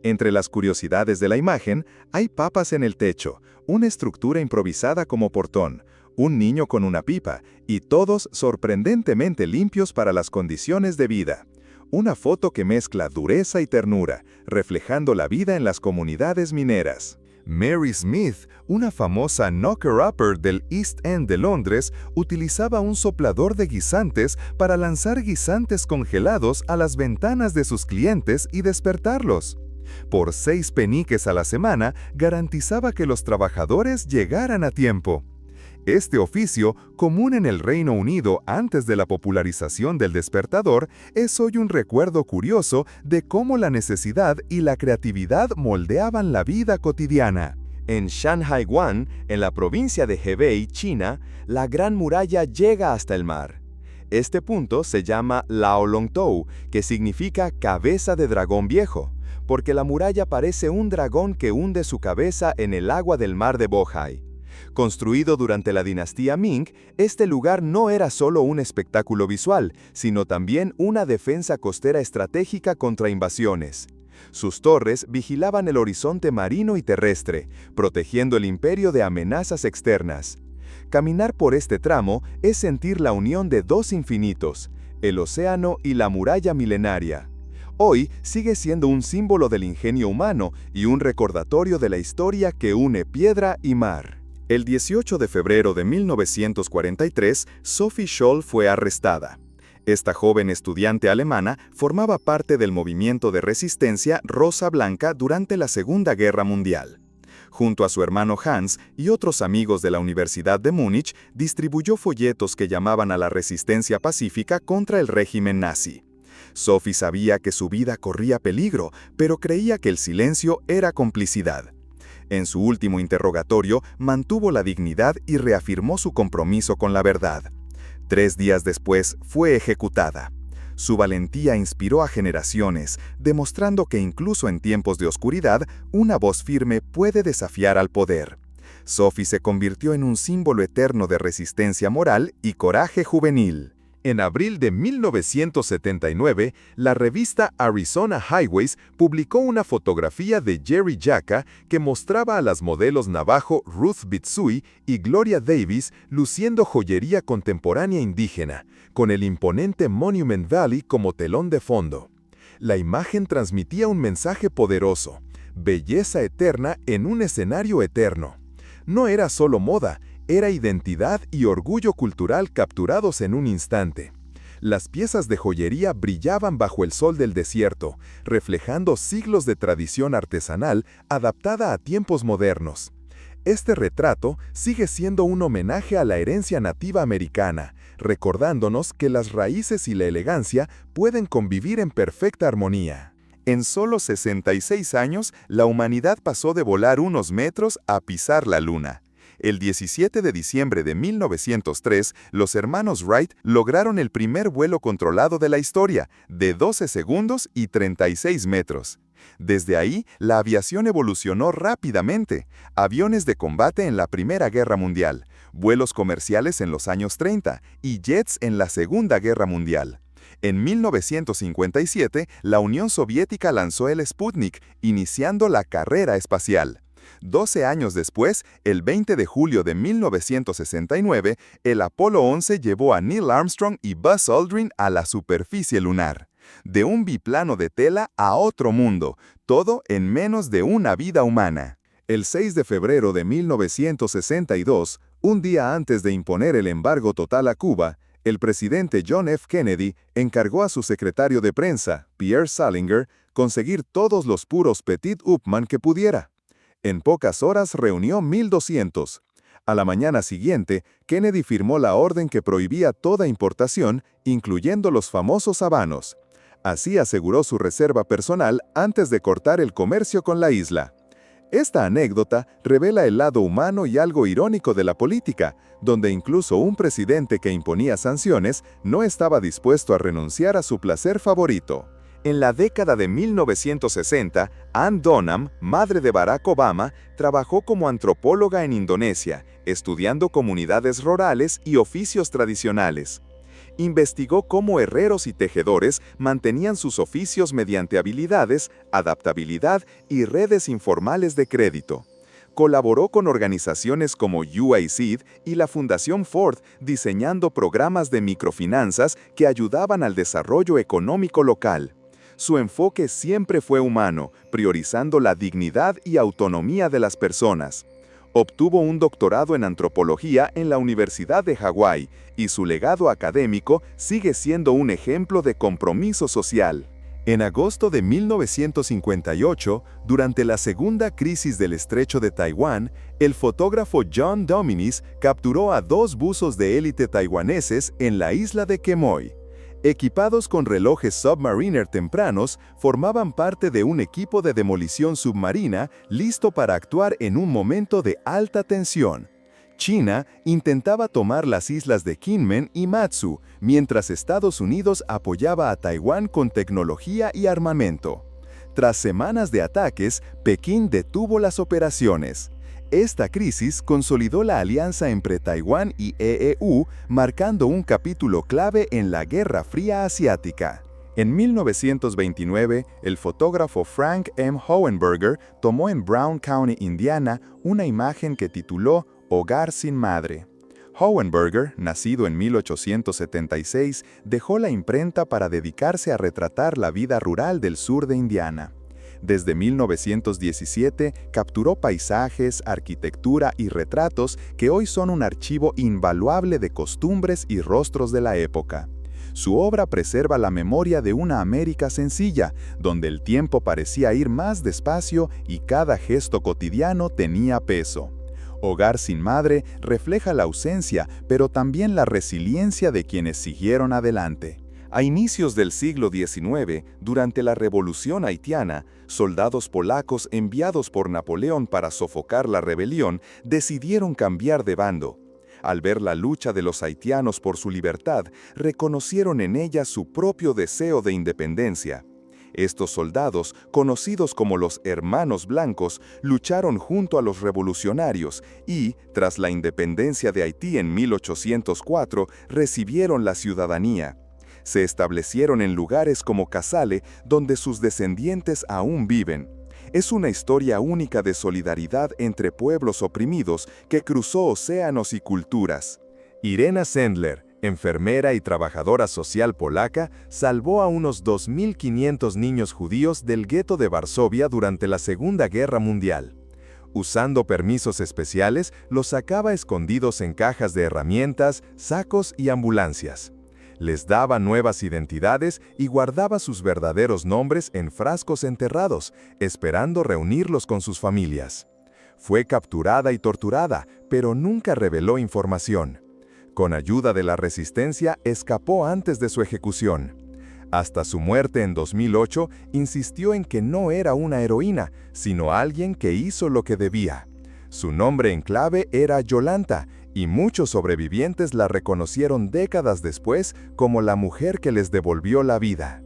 Entre las curiosidades de la imagen, hay papas en el techo, una estructura improvisada como portón, un niño con una pipa, y todos sorprendentemente limpios para las condiciones de vida. Una foto que mezcla dureza y ternura, reflejando la vida en las comunidades mineras. Mary Smith, una famosa knocker-upper del East End de Londres, utilizaba un soplador de guisantes para lanzar guisantes congelados a las ventanas de sus clientes y despertarlos. Por 6 peniques a la semana, garantizaba que los trabajadores llegaran a tiempo. Este oficio, común en el Reino Unido antes de la popularización del despertador, es hoy un recuerdo curioso de cómo la necesidad y la creatividad moldeaban la vida cotidiana. En Shanhaiguan, en la provincia de Hebei, China, la Gran Muralla llega hasta el mar. Este punto se llama Laolongtou, que significa cabeza de dragón viejo, porque la muralla parece un dragón que hunde su cabeza en el agua del mar de Bohai. Construido durante la dinastía Ming, este lugar no era solo un espectáculo visual, sino también una defensa costera estratégica contra invasiones. Sus torres vigilaban el horizonte marino y terrestre, protegiendo el imperio de amenazas externas. Caminar por este tramo es sentir la unión de dos infinitos, el océano y la muralla milenaria. Hoy sigue siendo un símbolo del ingenio humano y un recordatorio de la historia que une piedra y mar. El 18 de febrero de 1943, Sophie Scholl fue arrestada. Esta joven estudiante alemana formaba parte del movimiento de resistencia Rosa Blanca durante la Segunda Guerra Mundial. Junto a su hermano Hans y otros amigos de la Universidad de Múnich, distribuyó folletos que llamaban a la resistencia pacífica contra el régimen nazi. Sophie sabía que su vida corría peligro, pero creía que el silencio era complicidad. En su último interrogatorio, mantuvo la dignidad y reafirmó su compromiso con la verdad. 3 días después, fue ejecutada. Su valentía inspiró a generaciones, demostrando que incluso en tiempos de oscuridad, una voz firme puede desafiar al poder. Sophie se convirtió en un símbolo eterno de resistencia moral y coraje juvenil. En abril de 1979, la revista Arizona Highways publicó una fotografía de Jerry Jaca que mostraba a las modelos Navajo Ruth Bitsui y Gloria Davis luciendo joyería contemporánea indígena, con el imponente Monument Valley como telón de fondo. La imagen transmitía un mensaje poderoso: belleza eterna en un escenario eterno. No era solo moda, era identidad y orgullo cultural capturados en un instante. Las piezas de joyería brillaban bajo el sol del desierto, reflejando siglos de tradición artesanal adaptada a tiempos modernos. Este retrato sigue siendo un homenaje a la herencia nativa americana, recordándonos que las raíces y la elegancia pueden convivir en perfecta armonía. En solo 66 años, la humanidad pasó de volar unos metros a pisar la luna. El 17 de diciembre de 1903, los hermanos Wright lograron el primer vuelo controlado de la historia, de 12 segundos y 36 metros. Desde ahí, la aviación evolucionó rápidamente. Aviones de combate en la Primera Guerra Mundial, vuelos comerciales en los años 30 y jets en la Segunda Guerra Mundial. En 1957, la Unión Soviética lanzó el Sputnik, iniciando la carrera espacial. 12 años después, el 20 de julio de 1969, el Apolo 11 llevó a Neil Armstrong y Buzz Aldrin a la superficie lunar. De un biplano de tela a otro mundo, todo en menos de una vida humana. El 6 de febrero de 1962, un día antes de imponer el embargo total a Cuba, el presidente John F. Kennedy encargó a su secretario de prensa, Pierre Salinger, conseguir todos los puros Petit Upmann que pudiera. En pocas horas reunió 1,200. A la mañana siguiente, Kennedy firmó la orden que prohibía toda importación, incluyendo los famosos habanos. Así aseguró su reserva personal antes de cortar el comercio con la isla. Esta anécdota revela el lado humano y algo irónico de la política, donde incluso un presidente que imponía sanciones no estaba dispuesto a renunciar a su placer favorito. En la década de 1960, Ann Donham, madre de Barack Obama, trabajó como antropóloga en Indonesia, estudiando comunidades rurales y oficios tradicionales. Investigó cómo herreros y tejedores mantenían sus oficios mediante habilidades, adaptabilidad y redes informales de crédito. Colaboró con organizaciones como USAID y la Fundación Ford diseñando programas de microfinanzas que ayudaban al desarrollo económico local. Su enfoque siempre fue humano, priorizando la dignidad y autonomía de las personas. Obtuvo un doctorado en antropología en la Universidad de Hawái y su legado académico sigue siendo un ejemplo de compromiso social. En agosto de 1958, durante la segunda crisis del estrecho de Taiwán, el fotógrafo John Dominis capturó a 2 buzos de élite taiwaneses en la isla de Quemoy. Equipados con relojes Submariner tempranos, formaban parte de un equipo de demolición submarina listo para actuar en un momento de alta tensión. China intentaba tomar las islas de Kinmen y Matsu, mientras Estados Unidos apoyaba a Taiwán con tecnología y armamento. Tras semanas de ataques, Pekín detuvo las operaciones. Esta crisis consolidó la alianza entre Taiwán y EEU, marcando un capítulo clave en la Guerra Fría Asiática. En 1929, el fotógrafo Frank M. Hohenberger tomó en Brown County, Indiana, una imagen que tituló Hogar sin madre. Hohenberger, nacido en 1876, dejó la imprenta para dedicarse a retratar la vida rural del sur de Indiana. Desde 1917 capturó paisajes, arquitectura y retratos que hoy son un archivo invaluable de costumbres y rostros de la época. Su obra preserva la memoria de una América sencilla, donde el tiempo parecía ir más despacio y cada gesto cotidiano tenía peso. Hogar sin madre refleja la ausencia, pero también la resiliencia de quienes siguieron adelante. A inicios del siglo XIX, durante la Revolución Haitiana, soldados polacos enviados por Napoleón para sofocar la rebelión decidieron cambiar de bando. Al ver la lucha de los haitianos por su libertad, reconocieron en ella su propio deseo de independencia. Estos soldados, conocidos como los Hermanos Blancos, lucharon junto a los revolucionarios y, tras la independencia de Haití en 1804, recibieron la ciudadanía. Se establecieron en lugares como Casale, donde sus descendientes aún viven. Es una historia única de solidaridad entre pueblos oprimidos que cruzó océanos y culturas. Irena Sendler, enfermera y trabajadora social polaca, salvó a unos 2.500 niños judíos del gueto de Varsovia durante la Segunda Guerra Mundial. Usando permisos especiales, los sacaba escondidos en cajas de herramientas, sacos y ambulancias. Les daba nuevas identidades y guardaba sus verdaderos nombres en frascos enterrados, esperando reunirlos con sus familias. Fue capturada y torturada, pero nunca reveló información. Con ayuda de la resistencia, escapó antes de su ejecución. Hasta su muerte en 2008, insistió en que no era una heroína, sino alguien que hizo lo que debía. Su nombre en clave era Yolanta, y muchos sobrevivientes la reconocieron décadas después como la mujer que les devolvió la vida.